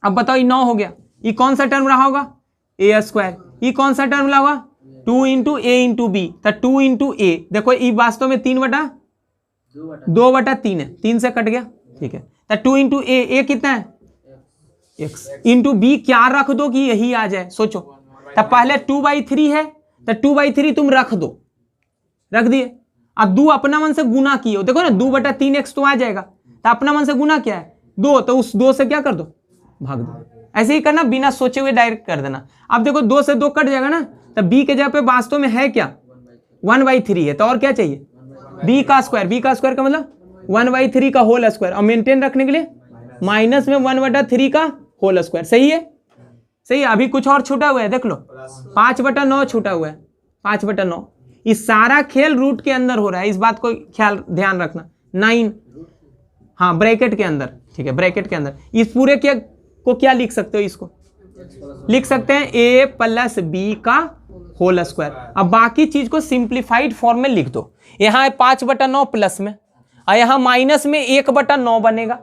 अब बताओ, ये 9 हो गया, ये कौन सा टर्म रहा होगा? ए स्क्वायर। ये कौन सा टर्म रहा होगा? 2 इंटू ए इंटू बी, तो 2 इंटू ए। देखो ये वास्तव में 2 बटा 3 है, 3 से कट गया, ठीक है। तो 2 इंटू ए कितना है? x into B. क्या रख दो कि यही आ जाए, सोचो। तब पहले 2/3 है, तो 2/3 तुम रख दो, रख दिए। अब 2 अपना मन से गुना किए हो, देखो ना 2 बटा 3x तो आ जाएगा, तो अपना मन से गुना क्या है? 2, तो उस 2 से क्या कर दो? भाग दो। ऐसे ही करना, बिना सोचे हुए डायरेक्ट कर देना। अब देखो 2 से 2 कट जाएगा ना, तो b के जगह पे वास्तव में है क्या? 1/3 है, तो और क्या चाहिए? b का स्क्वायर। b का स्क्वायर का मतलब 1/3 का होल स्क्वायर, और मेंटेन रखने के लिए माइनस में 1/3 का होल स्क्वायर। सही है, सही है। अभी कुछ और छूटा हुआ है, देख लो, 5 बटा 9 छूटा हुआ है, 5 बटा 9। इस सारा खेल रूट के अंदर हो रहा है, इस बात को ख्याल ध्यान रखना। 9, हाँ, ब्रैकेट के अंदर, ठीक है, ब्रैकेट के अंदर। इस पूरे के को क्या लिख सकते हो? इसको लिख सकते हैं a प्लस बी का होल स्क्वायर। अब बाकी चीज को सिंप्लीफाइड फॉर्म में लिख दो। यहाँ 5 बटा 9 प्लस में, और यहाँ माइनस में 1 बटा 9 बनेगा,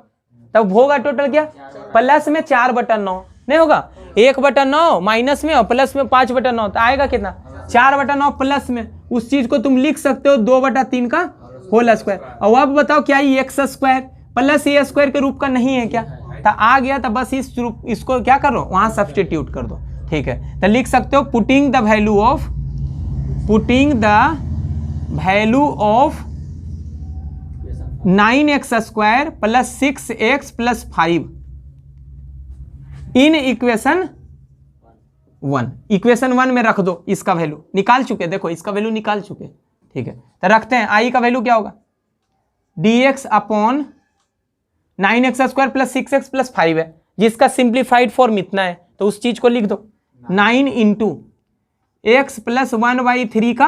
तब होगा टोटल क्या? प्लस में 4 बटा 9 नहीं होगा, 1 बटा 9 माइनस में और प्लस में 5 बटा 9, तो आएगा कितना? 4 बटा 9 प्लस में। उस चीज को तुम लिख सकते हो 2 बटा 3 का होल स्क्वायर। और अब बताओ, क्या ये एक्स स्क्वायर प्लस ए स्क्वायर के रूप का नहीं है क्या? तो आ गया, तो बस इसको क्या करो, वहां सब्स्टिट्यूट कर दो, ठीक है। तो लिख सकते हो, putting the value of 9x² plus 6x plus 5 in equation 1। Equation 1 में रख दो, इसका वैल्यू निकाल चुके, देखो इसका वैल्यू निकाल चुके, ठीक है। तो रखते हैं, आई का वैल्यू क्या होगा? dx upon 9x² plus 6x plus 5 है, जिसका सिंप्लीफाइड फॉर्म इतना है, तो उस चीज को लिख दो, 9 इंटू एक्स प्लस 1/3 का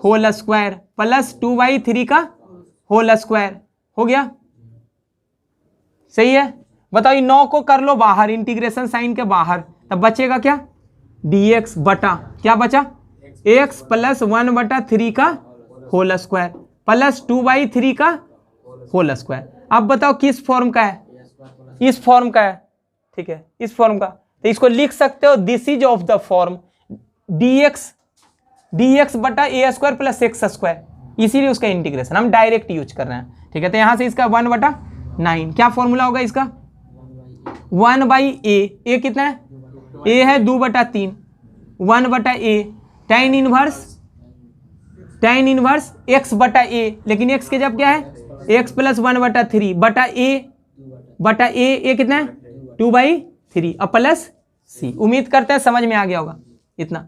होल स्क्वायर प्लस 2/3 का होल स्क्वायर। हो गया, सही है। बताओ, 9 को कर लो बाहर, इंटीग्रेशन साइन के बाहर, तब बचेगा क्या? dx बटा क्या बचा? x प्लस 1/3 का होल स्क्वायर प्लस 2/3 का होल स्क्वायर। अब बताओ किस फॉर्म का है? इस फॉर्म का है, ठीक है, इस फॉर्म का। तो इसको लिख सकते हो, this is of the form dx बटा a square plus x square, इसीलिए उसका इंटीग्रेशन हम डायरेक्ट यूज कर रहे हैं, ठीक है। तो यहां से इसका 1/9 क्या फॉर्मूला होगा इसका? 1/a। a कितना है? a है 2/3, 1/a tan इनवर्स x बटा a, लेकिन x के जब क्या है? x प्लस 1/3 बटा a कितना है? 2/3 और प्लस c। उम्मीद करते हैं समझ में आ गया होगा इतना।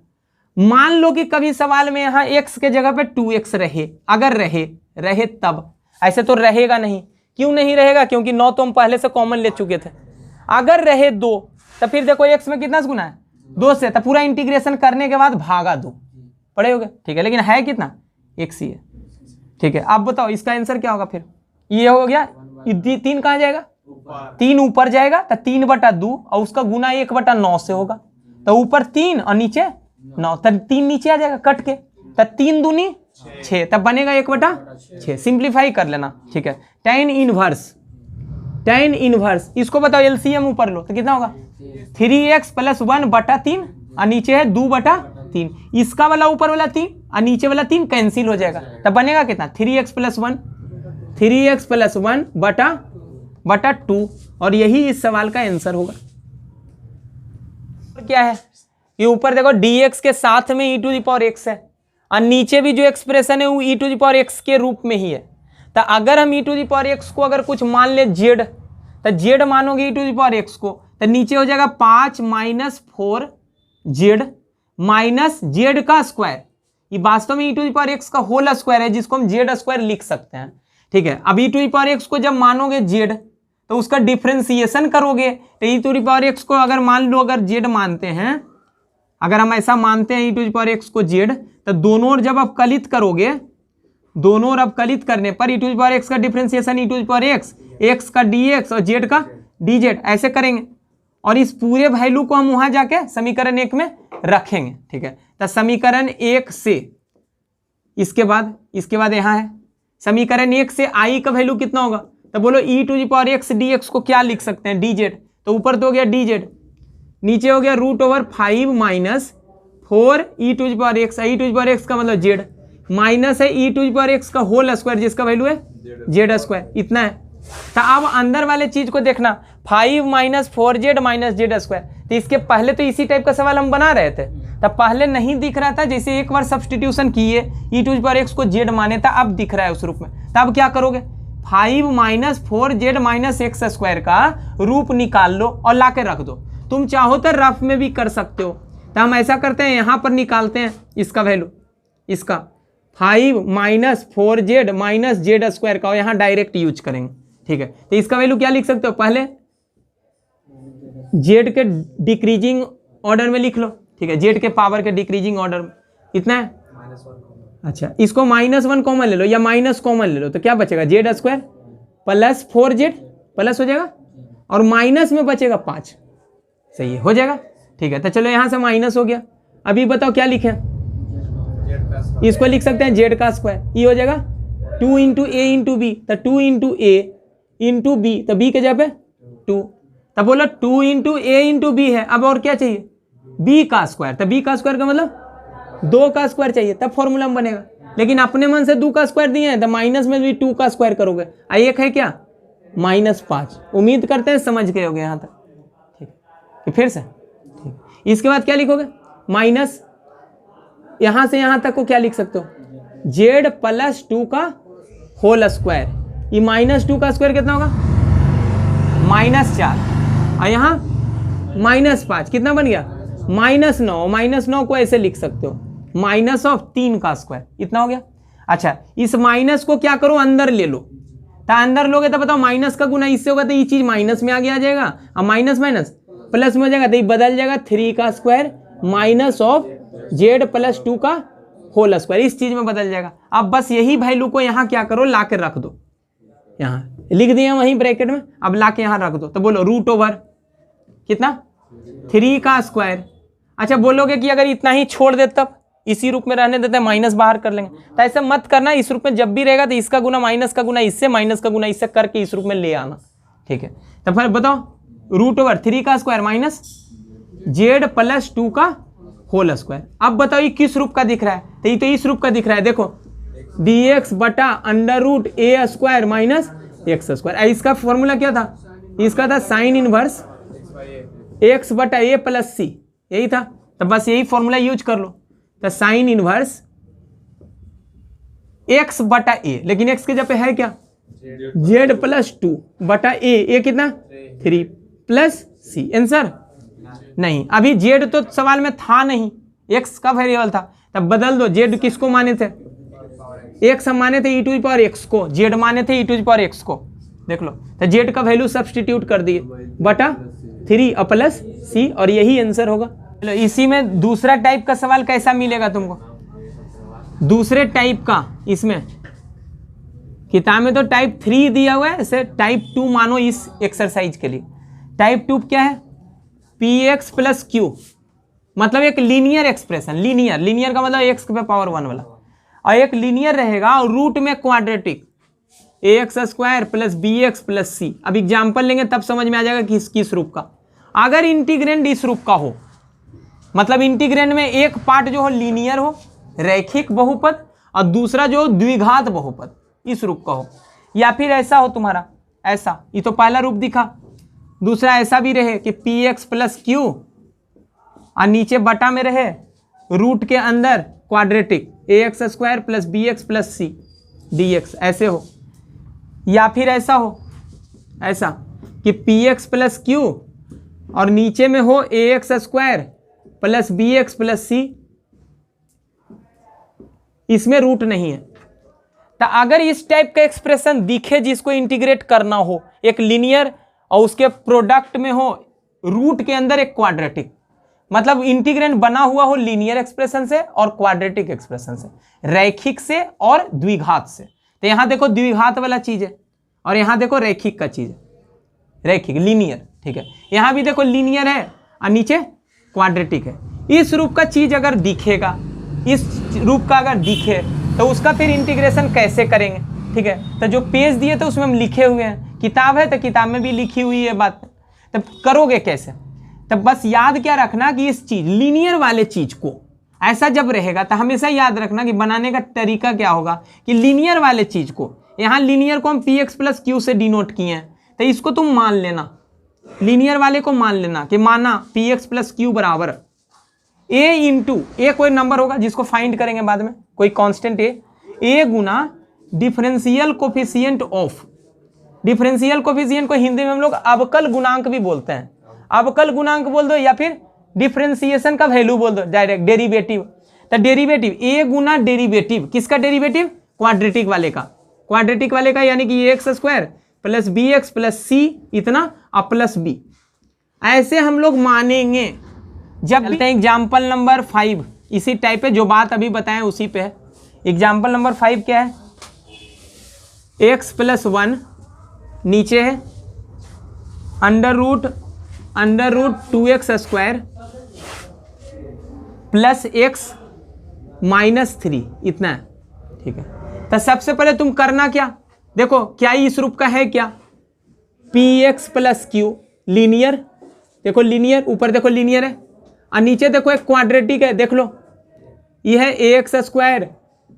मान लो कि कभी सवाल में यहाँ x के जगह पे 2x रहे, अगर रहे तब, ऐसे तो रहेगा नहीं। क्यों नहीं रहेगा? क्योंकि 9 तो हम पहले से कॉमन ले चुके थे। अगर रहे 2, तो फिर देखो x में कितना गुना है? 2 से, तो पूरा इंटीग्रेशन करने के बाद भागा 2 पड़े होगे, ठीक है। लेकिन है कितना? x ही है, ठीक है। अब बताओ इसका आंसर क्या होगा? फिर ये हो गया, 3 कहाँ जाएगा? 3 ऊपर जाएगा, तो 3/2 और उसका गुना 1/9 से होगा, तो ऊपर 3 और नीचे 9, तब 3 नीचे आ जाएगा कट के, तब 3 दूनी 6, तब बनेगा 1/6। सिंप्लीफाई कर लेना, ठीक है। tan इनवर्स इसको बताओ, एलसीएम ऊपर लो, तो कितना होगा? 3x प्लस 1/3 और नीचे है 2/3। इसका वाला ऊपर वाला 3 और नीचे वाला 3 कैंसिल हो जाएगा, तब बनेगा कितना? 3x प्लस 1 बटा 2, और यही इस सवाल का आंसर होगा। क्या है? ये ऊपर देखो dx के साथ में e to the power x है और नीचे भी जो एक्सप्रेशन है वो e to the power x के रूप में ही है। तो अगर हम e to the power x को अगर कुछ मान ले z, तो z मानोगे e to the power x को, तो नीचे हो जाएगा 5 माइनस 4z माइनस z का स्क्वायर। ये वास्तव में e to the power x का होल स्क्वायर है जिसको हम z स्क्वायर लिख सकते हैं। ठीक है, अब e to the power x को जब मानोगे z तो उसका डिफ्रेंसिएशन करोगे, तो e to the power x को अगर मान लो अगर z मानते हैं, अगर हम ऐसा मानते हैं e to the power x को z, तो दोनों ओर जब आप कलित करोगे, दोनों ओर आप कलित करने पर e to the power x का differentiation e to the power x का dx और z का dz ऐसे करेंगे और इस पूरे वैल्यू को हम वहां जाके समीकरण 1 में रखेंगे। ठीक है, तो समीकरण 1 से इसके बाद यहाँ है समीकरण 1 से i का वैल्यू कितना होगा, तो बोलो e to the power x dx को क्या लिख सकते हैं, dz। तो ऊपर तो हो गया dz, नीचे हो गया √5 minus 4 e to the power x, e to the power x का मतलब z माइनस है e to the power x का होल स्क्वायर जिसका वैल्यू है z स्क्वायर, इतना है। तो अब अंदर वाले चीज को देखना, 5 minus 4z minus z square. तो इसके पहले तो इसी टाइप का सवाल हम बना रहे थे, तब पहले नहीं दिख रहा था, जैसे एक बार सब्स्टिट्यूशन किए e to the power x को z माने था, अब दिख रहा है उस रूप में। तो अब क्या करोगे, 5 minus 4z minus x square का रूप निकाल लो और ला के रख दो। तुम चाहो तो रफ में भी कर सकते हो, तो हम ऐसा करते हैं, यहाँ पर निकालते हैं इसका वैल्यू, इसका 5 minus 4z minus z square का, और यहाँ डायरेक्ट यूज करेंगे। ठीक है, तो इसका वैल्यू क्या लिख सकते हो, पहले z के डिक्रीजिंग ऑर्डर में लिख लो। ठीक है, z के पावर के डिक्रीजिंग ऑर्डर में इतना है। अच्छा, इसको -1 कॉमन ले लो या माइनस कॉमन ले लो, तो क्या बचेगा, z square plus 4z plus हो जाएगा और माइनस में बचेगा 5, सही है, हो जाएगा। ठीक है, तो चलो यहाँ से माइनस हो गया। अभी बताओ क्या लिखें, इसको लिख सकते हैं z का स्क्वायर, ये हो जाएगा 2 इंटू ए इंटू बी, तो 2 इंटू ए इंटू बी, तो बी के जगह पे 2, तब बोलो 2 इंटू ए इंटू बी है। अब और क्या चाहिए, b का स्क्वायर, तो b का स्क्वायर का मतलब 2 का स्क्वायर चाहिए, तब फॉर्मूला में बनेगा। लेकिन अपने मन से 2 का स्क्वायर दिए हैं, तो माइनस में भी 2 का स्क्वायर करोगे, एक है क्या -5। उम्मीद करते हैं समझ गए होगे यहाँ तक। ठीक है, फिर से ठीक, इसके बाद क्या लिखोगे, माइनस यहाँ से यहाँ तक को क्या लिख सकते हो, z प्लस 2 का होल स्क्वायर। ये -2 का स्क्वायर कितना होगा, -4, और यहाँ -5 कितना बन गया, -9। -9 को ऐसे लिख सकते हो, -3 का स्क्वायर, इतना हो गया। अच्छा, इस माइनस को क्या करो, अंदर ले लो, तो अंदर लोगे तो बताओ माइनस का गुना इससे होगा, तो ये चीज माइनस में आगे आ जाएगा, और माइनस माइनस प्लस में हो जाएगा, तो ये बदल जाएगा 3 का square minus of z plus 2 का होल स्क्वायर, इस चीज में बदल जाएगा। अब बस यही वैल्यू को यहाँ क्या करो, ला के रख दो, यहाँ लिख दिया वहीं ब्रैकेट में, अब ला के यहाँ रख दो, तो बोलो √ कितना 3 का स्क्वायर। अच्छा, बोलोगे कि अगर इतना ही छोड़ दे तब इसी रूप में रहने देते हैं, माइनस बाहर कर लेंगे, तो ऐसा मत करना। इस रूप में जब भी रहेगा तो इसका गुना माइनस का गुना इससे, माइनस का गुना इससे करके इस रूप में ले आना। ठीक है, तो फिर बताओ √3 का स्क्वायर माइनस z प्लस 2 का होल स्क्वायर। अब बताओ ये किस रूप का दिख रहा है, तो ये तो इस रूप का दिख रहा है, देखो dx बटा √a square minus x square. इसका फॉर्मूला क्या था, इसका था साइन इनवर्स x बटा a प्लस c, यही था। तो बस यही फॉर्मूला यूज कर लो, तो साइन इनवर्स x बटा a, लेकिन x के जगह पे है क्या, z प्लस 2 बटा a कितना 3 प्लस c। आंसर नहीं, अभी z तो सवाल में था नहीं, x का वेरिएबल था, तब बदल दो। z किसको माने थे, x हम माने थे e to the power x को, z माने थे e to the power x को, देख लो। तो z का वैल्यू सब्स्टिट्यूट कर दिए बटा 3 प्लस c, और यही आंसर होगा। चलो, इसी में दूसरा टाइप का सवाल कैसा मिलेगा तुमको, दूसरे टाइप का, इसमें किताब में तो टाइप 3 दिया हुआ है, ऐसे टाइप 2 मानो इस एक्सरसाइज के लिए। टाइप 2 क्या है, px प्लस q, मतलब एक लीनियर एक्सप्रेशन, लीनियर का मतलब x पे पावर 1 वाला, और एक लीनियर रहेगा और रूट में quadratic ax square plus bx plus c। अब एग्जाम्पल लेंगे तब समझ में आ जाएगा कि किस रूप का। अगर इंटीग्रेंड इस रूप का हो, मतलब इंटीग्रेंड में एक पार्ट जो हो लीनियर हो, रैखिक बहुपद, और दूसरा जो द्विघात बहुपद इस रूप का हो, या फिर ऐसा हो तुम्हारा, ऐसा, ये तो पहला रूप दिखा। दूसरा ऐसा भी रहे कि px प्लस q और नीचे बटा में रहे रूट के अंदर quadratic ax² plus bx plus c dx, ऐसे हो। या फिर ऐसा हो, ऐसा कि px प्लस q और नीचे में हो ax² plus bx plus c, इसमें रूट नहीं है। तो अगर इस टाइप का एक्सप्रेशन दिखे जिसको इंटीग्रेट करना हो, एक लीनियर और उसके प्रोडक्ट में हो रूट के अंदर एक क्वाड्रेटिक, मतलब इंटीग्रेंट बना हुआ हो लीनियर एक्सप्रेशन से और क्वाड्रेटिक एक्सप्रेशन से, रैखिक से और द्विघात से। तो यहां देखो द्विघात वाला चीज है और यहां देखो रैखिक का चीज है, रैखिक लीनियर, ठीक है। यहां भी देखो लीनियर है और नीचे क्वाड्रेटिक है। इस रूप का चीज अगर दिखेगा, इस रूप का अगर दिखे तो उसका फिर इंटीग्रेशन कैसे करेंगे, ठीक है। तो जो पेज दिए थे उसमें हम लिखे हुए हैं, किताब है तो किताब में भी लिखी हुई है बात, तब करोगे कैसे। तब बस याद क्या रखना कि इस चीज लीनियर वाले चीज को ऐसा जब रहेगा तो हमेशा याद रखना कि बनाने का तरीका क्या होगा कि लीनियर वाले चीज को, यहाँ लीनियर को हम px प्लस क्यू से डिनोट किए हैं, तो इसको तुम मान लेना, लीनियर वाले को मान लेना कि माना px प्लस क्यू बराबर a इंटू ए कोई नंबर होगा जिसको फाइंड करेंगे बाद में, कोई constant a Guna differential coefficient of, differential coefficient को हिंदी में हम लोग अवकल गुणांक भी बोलते हैं, अवकल गुणांक बोल दो या फिर डिफरेंशिएशन का वैल्यू बोल दो, डायरेक्ट डेरिवेटिव। तो डेरिवेटिव a गुना डेरिवेटिव, किसका डेरिवेटिव, क्वाड्रेटिक वाले का, क्वाड्रेटिक वाले का, यानी कि ax² plus bx plus c इतना और प्लस b, ऐसे हम लोग मानेंगे। जब चलते हैं एग्जाम्पल नंबर 5, इसी टाइप है जो बात अभी बताएं उसी पे है। एग्जाम्पल नंबर 5 क्या है, x प्लस 1 नीचे है under root 2x² plus x minus 3 इतना है, ठीक है। तो सबसे पहले तुम करना क्या, देखो क्या इस रूप का है क्या, px प्लस क्यू लीनियर, देखो लीनियर, ऊपर देखो लीनियर है और नीचे देखो एक क्वाड्रेटिक है, देख लो यह है ax²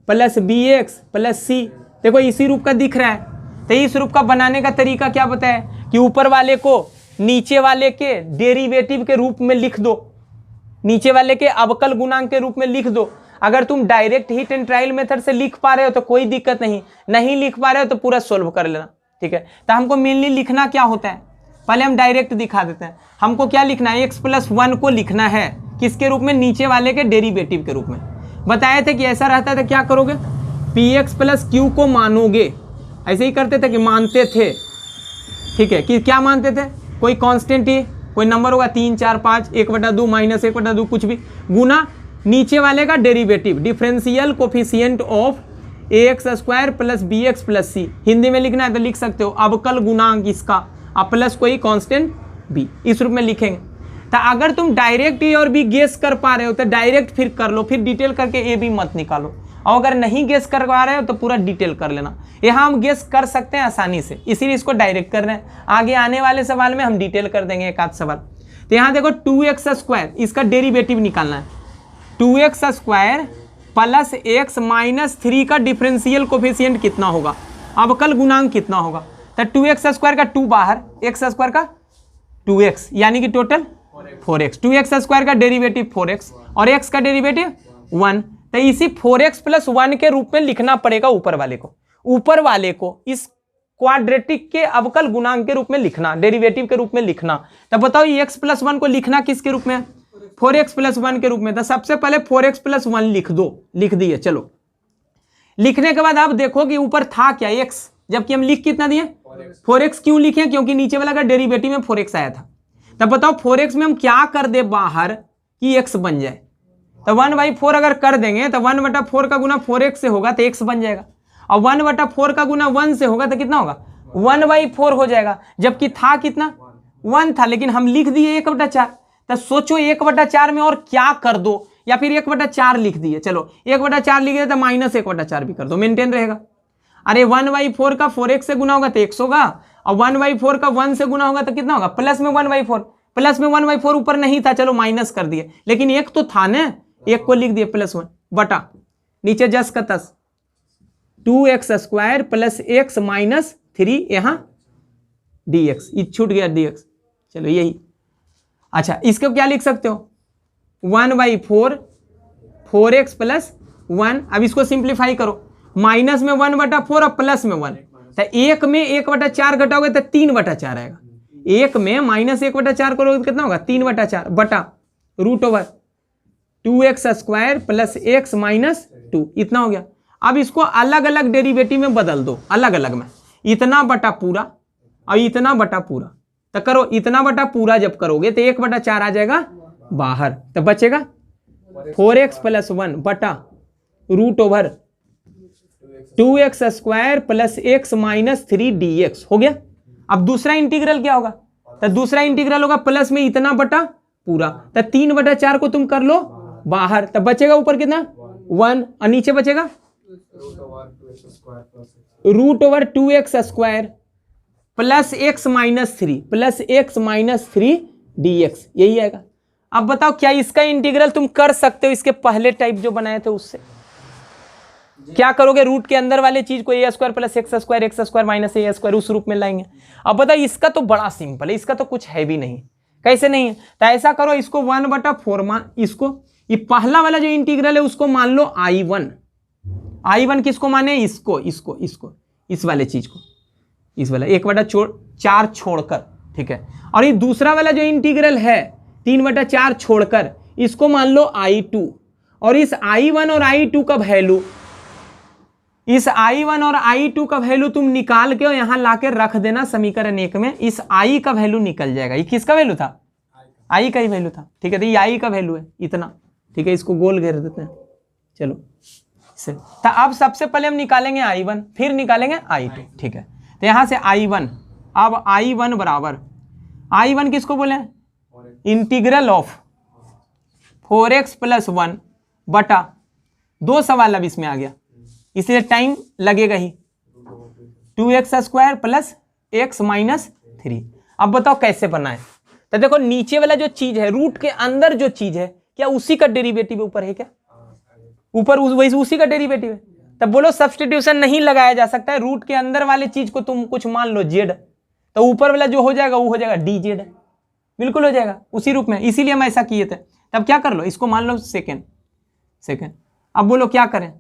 plus bx plus c, देखो इसी रूप का दिख रहा है। तो इस रूप का बनाने का तरीका क्या बताया कि ऊपर वाले को नीचे वाले के डेरिवेटिव के रूप में लिख दो, नीचे वाले के अवकल गुणांक के रूप में लिख दो। अगर तुम direct hit and trial method से लिख पा रहे हो तो कोई दिक्कत नहीं, नहीं लिख पा रहे हो तो पूरा सोल्व कर लेना, ठीक है। तो हमको मेनली लिखना क्या होता है, पहले हम डायरेक्ट दिखा देते हैं। हमको क्या लिखना है, x प्लस 1 को लिखना है किसके रूप में, नीचे वाले के डेरिवेटिव के रूप में। बताए थे कि ऐसा रहता है तो क्या करोगे, px प्लस क्यू को मानोगे, ऐसे ही करते थे कि मानते थे, ठीक है। कि क्या मानते थे, कोई कांस्टेंट ही कोई नंबर होगा 3 4 5 1/2 माइनस 1/2 कुछ भी, गुना नीचे वाले का derivative differential coefficient of ax² plus bx plus c, Hindi में लिखना है तो लिख सकते हो अवकल गुणांक इसका और प्लस कोई कांस्टेंट b, इस रूप में लिखेंगे। तो अगर तुम डायरेक्ट ए और बी गेस कर पा रहे हो तो डायरेक्ट फिर कर लो, फिर डिटेल करके ए बी मत निकालो, और अगर नहीं गेस कर पा रहे हो तो पूरा डिटेल कर लेना। यहाँ हम गेस कर सकते हैं आसानी से, इसीलिए इसको डायरेक्ट कर रहे हैं, आगे आने वाले सवाल में हम डिटेल कर देंगे एक आध सवाल। तो यहाँ देखो 2x² इसका डेरिवेटिव निकालना है, 2x² प्लस x माइनस 3 का डिफरेंशियल कोफिशिएंट कितना होगा, अवकल गुणांक कितना होगा। तो 2x² का 2 बाहर, x² का 2x यानी कि टोटल 4x, 2x² का डेरिवेटिव 4x और x का डेरिवेटिव 1। तो इसी 4x प्लस 1 के रूप में लिखना पड़ेगा ऊपर वाले को, ऊपर वाले को इस क्वाड्रेटिक के अवकल गुणांक के रूप में लिखना, डेरिवेटिव के रूप में लिखना। तब बताओ ये x प्लस 1 को लिखना किसके रूप में, 4x प्लस 1 के रूप में। तो सबसे पहले 4x प्लस 1 लिख दो, लिख दिए। चलो लिखने के बाद आप देखो कि ऊपर था क्या x, जबकि हम लिख कितना दिए 4x, क्यों लिखे, क्योंकि नीचे वाला का डेरिवेटिव में 4x आया था। तब बताओ 4x में हम क्या कर दे बाहर कि x बन जाए, तो 1/4 अगर कर देंगे तो 1/4 का गुना 4x से होगा तो x बन जाएगा, और 1/4 का गुना 1 से होगा तो कितना होगा 1/4 हो जाएगा, जबकि था कितना 1 था, लेकिन हम लिख दिए 1/4। तो सोचो 1/4 में और क्या कर दो, या फिर 1/4 लिख दिए, चलो 1/4 लिख दिए तो माइनस 1/4 भी कर दो, मेंटेन रहेगा। अरे 1/4 का 4x से गुना होगा तो x होगा, और 1/4 का 1 से गुना होगा तो कितना होगा प्लस में 1/4, प्लस में 1/4 ऊपर नहीं था, चलो माइनस कर दिए, लेकिन एक तो था ना, एक को लिख दिए प्लस 1 बटा नीचे जस का तस 2x² प्लस x माइनस 3 यहाँ dx, ये छूट गया dx, चलो यही। अच्छा इसको क्या लिख सकते हो, 1/4 4x प्लस 1। अब इसको सिंप्लीफाई करो, माइनस में 1/4 और प्लस में 1, तो एक में 1/4 घटाओगे तो 3/4 आएगा। एक में माइनस 1/4 करोगे तो कितना होगा 3/4 बटा √2x² प्लस x माइनस 2, इतना हो गया। अब इसको अलग अलग डेरिवेटिव में बदल दो, अलग अलग में, इतना बटा पूरा और इतना बटा पूरा। तो करो, इतना बटा पूरा जब करोगे तो 1/4 आ जाएगा बाहर, तो बचेगा 4x प्लस 1 बटा √2x² plus x minus 3 dx हो गया। अब दूसरा इंटीग्रल क्या होगा, तो दूसरा इंटीग्रल होगा प्लस में इतना बटा पूरा, तो 3/4 को तुम कर लो बाहर, तब बचेगा ऊपर कितना 1 और नीचे बचेगा √2x² plus x minus 3 dx, यही आएगा। अब बताओ क्या इसका इंटीग्रल तुम कर सकते हो इसके पहले टाइप जो बनाए थे उससे? क्या करोगे, रूट के अंदर वाले चीज को a² plus x² minus a² उस रूप में लाएंगे। अब बताओ इसका तो बड़ा सिंपल है, इसका तो कुछ है भी नहीं, कैसे नहीं है, तो ऐसा करो, इसको 1/4 मान, इसको ये पहला वाला जो इंटीग्रल है उसको मान लो I1 किसको माने, इसको इस वाले चीज को, इस वाला 1/4 छोड़कर, ठीक है। और ये दूसरा वाला जो इंटीग्रल है 3/4 छोड़कर, इसको मान लो I2, और इस I1 और I2 का वैल्यू, इस I1 और I2 का वैल्यू तुम निकाल के यहां लाके रख देना समीकरण 1 में, इस I का वैल्यू निकल जाएगा। ये किसका वैल्यू था, I का ही वैल्यू था, ठीक है। तो ये I का वैल्यू है इतना, ठीक है। इसको गोल घेर देते हैं, चलो से। तो अब सबसे पहले हम निकालेंगे I1, फिर निकालेंगे I2, ठीक है। तो यहां से I1, अब I1 बराबर, I1 किसको बोले, इंटीग्रल ऑफ 4x प्लस 1 बटा 2 सवाल अब इसमें आ गया, इसलिए टाइम लगेगा ही, 2x² प्लस x माइनस 3। अब बताओ कैसे बनाए, तो देखो नीचे वाला जो चीज है, रूट के अंदर जो चीज है, क्या उसी का डेरिवेटिव ऊपर है क्या, ऊपर वैसे उसी का डेरिवेटिव है। तब बोलो सब्स्टिट्यूशन नहीं लगाया जा सकता है, रूट के अंदर वाले चीज को तुम कुछ मान लो z, तो ऊपर वाला जो हो जाएगा वो हो जाएगा dz, बिल्कुल हो जाएगा उसी रूप में, इसीलिए हम ऐसा किए थे। तब क्या कर लो, इसको मान लो सेकेंड। अब बोलो क्या करें,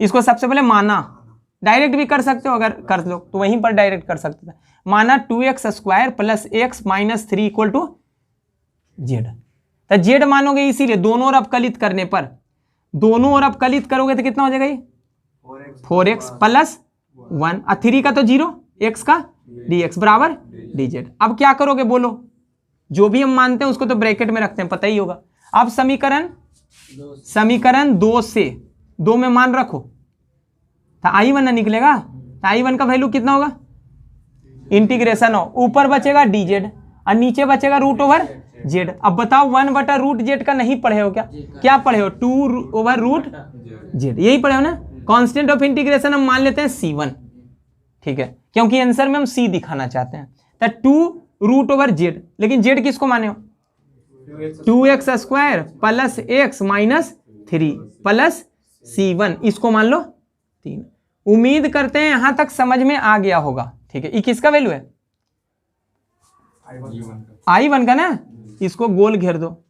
इसको सबसे पहले माना, डायरेक्ट भी कर सकते हो, अगर कर लो तो वहीं पर डायरेक्ट कर सकते थे, माना 2x² plus x minus 3 equal to z। तो z मानोगे, इसीलिए दोनों ओर अपकलित करने पर, दोनों ओर अपकलित करोगे तो कितना हो जाएगा, ये 4x प्लस 1 और 3 का तो 0, x का dx बराबर dz। अब क्या करोगे बोलो, जो भी हम मानते हैं उसको तो ब्रैकेट में रखते हैं, पता ही होगा। अब समीकरण 2 से 2 में मान रखो, तो I1 निकलेगा, तो I1 का वैल्यू कितना होगा, इंटीग्रेशन हो, ऊपर बचेगा dz और नीचे बचेगा √z। अब बताओ 1/√z का नहीं पढ़े हो क्या पढ़े हो, 2/√z, यही पढ़े हो ना। कांस्टेंट ऑफ इंटीग्रेशन हम मान लेते हैं C1, ठीक है, क्योंकि आंसर में हम C दिखाना चाहते हैं। तो 2√z, लेकिन z किसको माने हो, 2x² plus x minus 3 plus C1, इसको मान लो 3। उम्मीद करते हैं यहां तक समझ में आ गया होगा, ठीक है। ये किसका वैल्यू है, I1 का ना। इसको गोल घेर दो,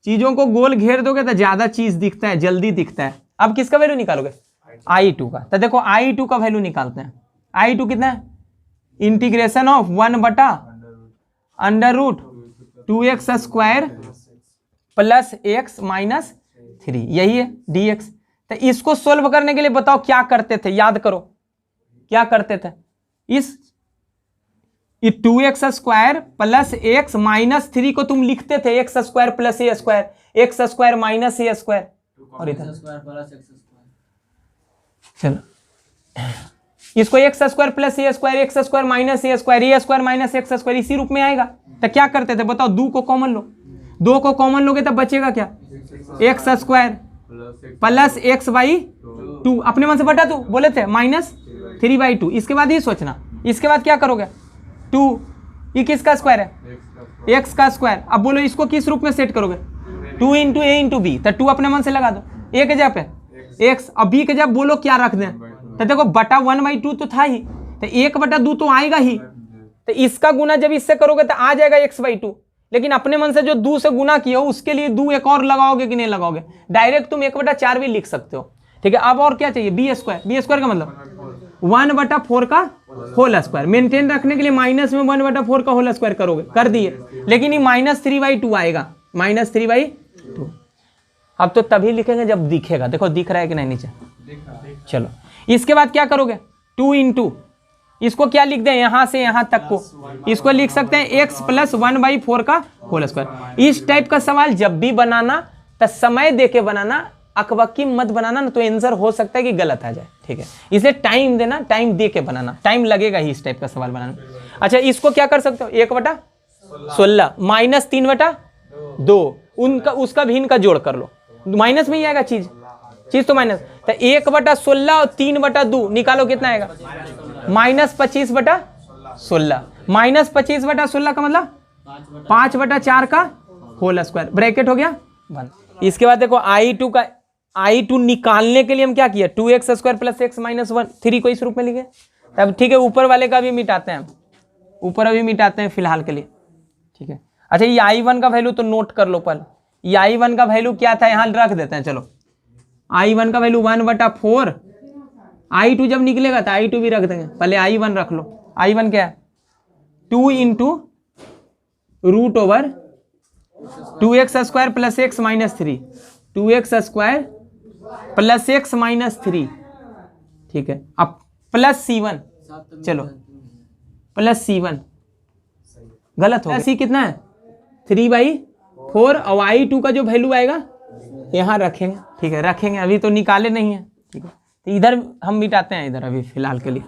चीजों को गोल घेर दोगे तो ज्यादा चीज दिखता है, जल्दी दिखता है। अब किसका वैल्यू निकालोगे, I2 का। तो देखो I2 का वैल्यू निकालते हैं, I2 कितना है, integration of 1/√2x² plus x minus 3, यही है dx। तो इसको सोल्व करने के लिए बताओ क्या करते थे, याद करो क्या करते थे। इस 2x² प्लस x माइनस 3 को तुम लिखते थे x² plus a², x² minus a², और इधर चलो इसको x² plus a², x² minus a² minus x², इसी रूप में आएगा। तो क्या करते थे बताओ, 2 को कॉमन लो, 2 को कॉमन लोगे तब बचेगा क्या, x² प्लस x/2, अपने मन से बटा 2 बोले थे, माइनस 3/2। इसके बाद ही सोचना, इसके बाद क्या करोगे, 2, ये किसका स्क्वायर है, x का स्क्वायर। अब बोलो इसको किस रूप में सेट करोगे, 2 × a × b, तो 2 अपने मन से लगा दो, a के जगह पे x, अब b के जगह बोलो क्या रख दें, तो देखो बटा 1/2 तो था ही, तो 1/2 तो आएगा ही, तो इसका गुना जब इससे करोगे तो आ जाएगा x/2, लेकिन अपने मन से जो 2 से गुना किए हो उसके लिए 2 एक और लगाओगे कि नहीं लगाओगे? डायरेक्ट तुम 1/4 भी लिख सकते हो, ठीक है। अब और क्या चाहिए? बी स्क्वायर का मतलब 1/4 का होल स्क्वायर। मेंटेन रखने के लिए माइनस में 1/4 का होल स्क्वायर करोगे, कर दिए, लेकिन ये -3/2 आएगा, -3/2। अब तो तभी लिखेंगे जब दिखेगा। देखो दिख रहा है कि नहीं नीचे? चलो इसके बाद क्या करोगे? 2 × इसको क्या लिख दें? यहां से यहां तक को इसको लिख सकते हैं x + 1/4 का होल स्क्वायर। इस टाइप का सवाल जब भी बनाना तो समय देके बनाना, अकबकी मत बनाना ना, तो आंसर हो सकता है कि गलत आ जाए, ठीक है। इसलिए टाइम देना, टाइम दे के बनाना, टाइम लगेगा ही इस टाइप का सवाल बनाना। अच्छा इसको क्या कर सकते हो? 1/16 -3/2 उनका उसका भी इनका जोड़ कर लो, माइनस में ही आएगा चीज तो माइनस। तो 1/16 और 3/2 निकालो, कितना आएगा? -25/16। -25/16 का मतलब 5/4 का होल स्क्वायर, ब्रैकेट हो गया बंद। इसके बाद देखो I2 निकालने के लिए हम क्या किया? 2x² + x - 1 3 को इस रूप में लिखे। तब ठीक है, ऊपर वाले का भी मिटाते हैं हम, ऊपर अभी मिटाते हैं फिलहाल के लिए, ठीक है। अच्छा ये I1 का वैल्यू तो नोट कर लो पहले। ये I1 का वैल्यू क्या था यहाँ रख देते हैं। चलो I1 का वैल्यू 1/4, I2 जब निकलेगा तो I2 भी रख देंगे, पहले I1 रख लो। I1 क्या है? 2 × √2x² + x - 3, 2x² + x - 3, ठीक है। अब +C1, चलो +C1 गलत हो गया। C कितना है? 3/4 और I2 का जो वैल्यू आएगा यहाँ रखेंगे, ठीक है, रखेंगे, अभी तो निकाले नहीं है, ठीक है। तो इधर हम मिटाते हैं, इधर अभी फिलहाल के लिए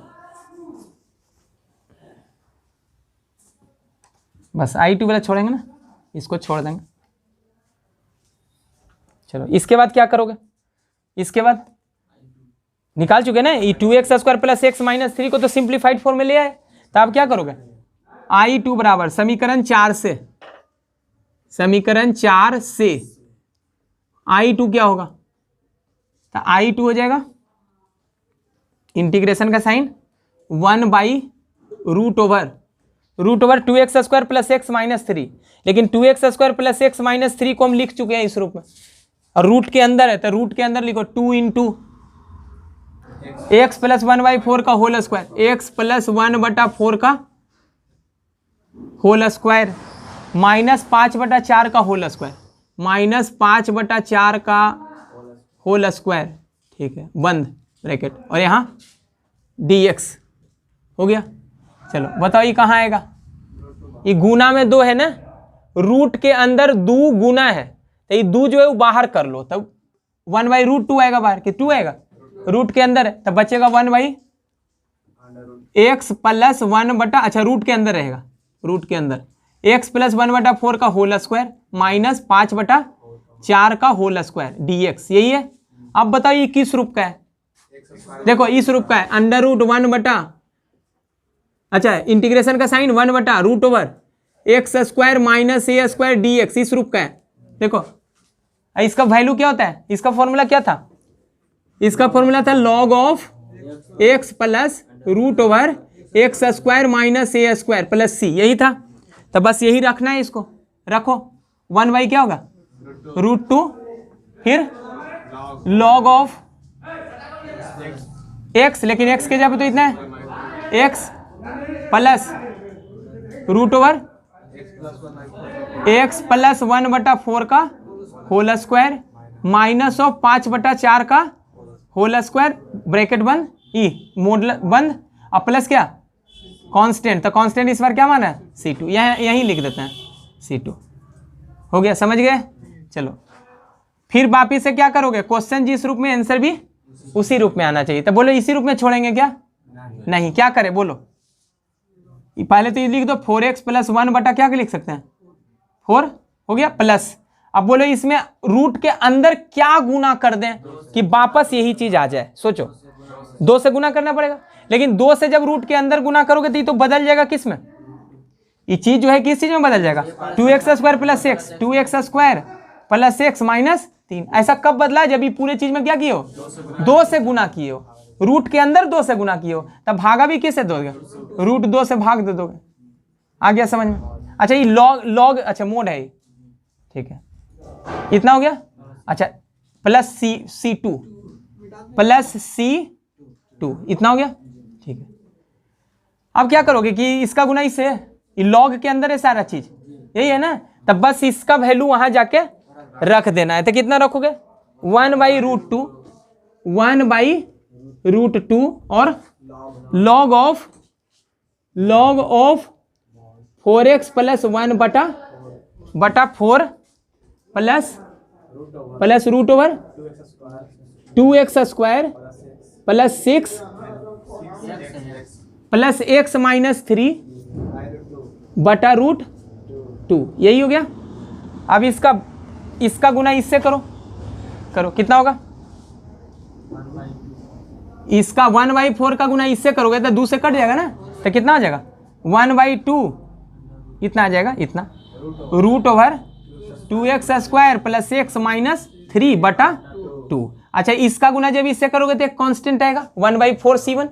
बस I2 वाला छोड़ेंगे ना, इसको छोड़ देंगे। चलो इसके बाद क्या करोगे? इसके बाद निकाल चुके ना, ये 2x² + x - 3 को तो सिंप्लीफाइड फॉर्म में ले आए। तो आप क्या करोगे? I2 बराबर समीकरण 4 से I2 क्या होगा? तो I2 हो जाएगा इंटीग्रेशन का साइन 1/√2x² + x - 3, लेकिन 2x² + x - 3 को हम लिख चुके हैं इस रूप में, और रूट के अंदर है तो रूट के अंदर लिखो 2 × x + 1/4 का होल स्क्वायर, x + 1/4 का होल स्क्वायर -5/4 का होल स्क्वायर, -5/4 का होल स्क्वायर, ठीक है, बंद ब्रैकेट, और यहाँ dx हो गया। चलो बताओ ये कहाँ आएगा? ये गुना में 2 है ना, रूट के अंदर 2 गुना है, तो ये 2 जो है वो बाहर कर लो, तब 1/√2 आएगा बाहर, कि 2 आएगा, रूट के अंदर है, तब बचेगा 1/x + 1 अच्छा रूट के अंदर रहेगा, रूट के अंदर x + 1/4 का होल स्क्वायर -5/4 का होल स्क्वायर dx, यही है। अब बताओ ये किस रूप का है? देखो इस रूप का है, √1 अच्छा इंटीग्रेशन का साइन 1/√x² - a² dx, इस रूप का है। देखो इसका वैल्यू क्या होता है? इसका फॉर्मूला क्या था? इसका फॉर्मूला था log of x + √x² - a² + c, यही था। तो बस यही रखना है, इसको रखो 1/ क्या होगा? √2, फिर log of x, लेकिन x के जगह पे तो इतना है, x + √x + 1/4 का होल स्क्वायर -5/4 का होल स्क्वायर, ब्रैकेट बंद, ई मोड बंद, और प्लस क्या? कांस्टेंट, तो कांस्टेंट इस बार क्या माना है? C2, यहीं लिख देते हैं C2, हो गया, समझ गए? चलो फिर वापिस से क्या करोगे? क्वेश्चन जिस रूप में आंसर भी उसी रूप में आना चाहिए। तो बोलो इसी रूप में छोड़ेंगे क्या? नहीं, क्या करें बोलो? पहले तो ये लिख दो 4x + 1 क्या लिख सकते हैं? 4 हो गया, प्लस, अब बोलो इसमें रूट के अंदर क्या गुना कर दें कि वापस यही चीज आ जाए? सोचो, 2 से गुना करना पड़ेगा, लेकिन 2 से जब रूट के अंदर गुना करोगे तो ये तो बदल जाएगा, किस में? ये चीज जो है किस चीज में बदल जाएगा? 2x² + x, 2x² + x - 3। ऐसा कब बदला? जब ये पूरे चीज में क्या किए हो? 2 से गुना किए हो, रूट के अंदर 2 से गुना किए हो, तब भागा भी किससे दोगे? √2 से भाग दे दोगे। आ गया समझ में? अच्छा ये लॉग अच्छा मोड है ये, ठीक है, इतना हो गया। अच्छा प्लस C2 प्लस C2 इतना हो गया, ठीक है। अब क्या करोगे कि इसका गुना इससे है, ये लॉग के अंदर है सारा चीज, यही है ना, तब बस इसका वैल्यू वहां जाके रख देना है। तो कितना रखोगे 1/√2 1/√2 और log of 4x plus 1/4 plus root over 2x² plus 6 plus x minus 3/√2, यही हो गया। अब इसका गुना इससे करो कितना होगा, इसका 1/4 का गुना इससे करोगे तो 2 से कट जाएगा ना, तो कितना आ जाएगा 1/2 इतना आ जाएगा, इतना root over 2x² plus x minus 3/2। अच्छा इसका गुना जब इससे करोगे तो एक कांस्टेंट आएगा 1/4 C1,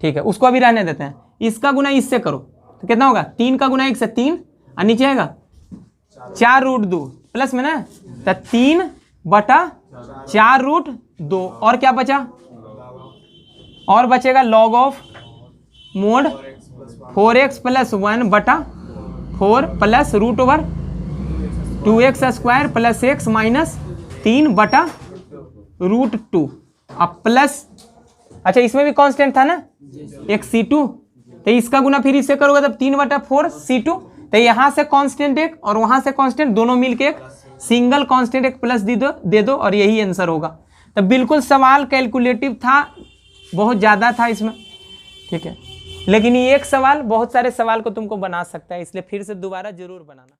ठीक है, उसको अभी रहने देते हैं। इसका गुना इससे करो तो कितना होगा 3 का गुना 1 से 3 और नीचे आएगा 4√2 प्लस में ना, तो 3/4√2 और क्या बचा, और बचेगा log of mod 4x plus 1/4 plus root over 2x² plus x minus 3/√2 अब प्लस, अच्छा इसमें भी कांस्टेंट था ना एक C2, तो इसका गुना फिर इससे करोगे तब 3/4 C2, तो यहाँ से कांस्टेंट एक और वहां से कांस्टेंट दोनों मिलके एक सिंगल कांस्टेंट एक प्लस दे दो और यही आंसर होगा। तो बिल्कुल सवाल कैलकुलेटिव था, बहुत ज़्यादा था इसमें, ठीक है, लेकिन ये एक सवाल बहुत सारे सवाल को तुमको बना सकता है, इसलिए फिर से दोबारा जरूर बनाना।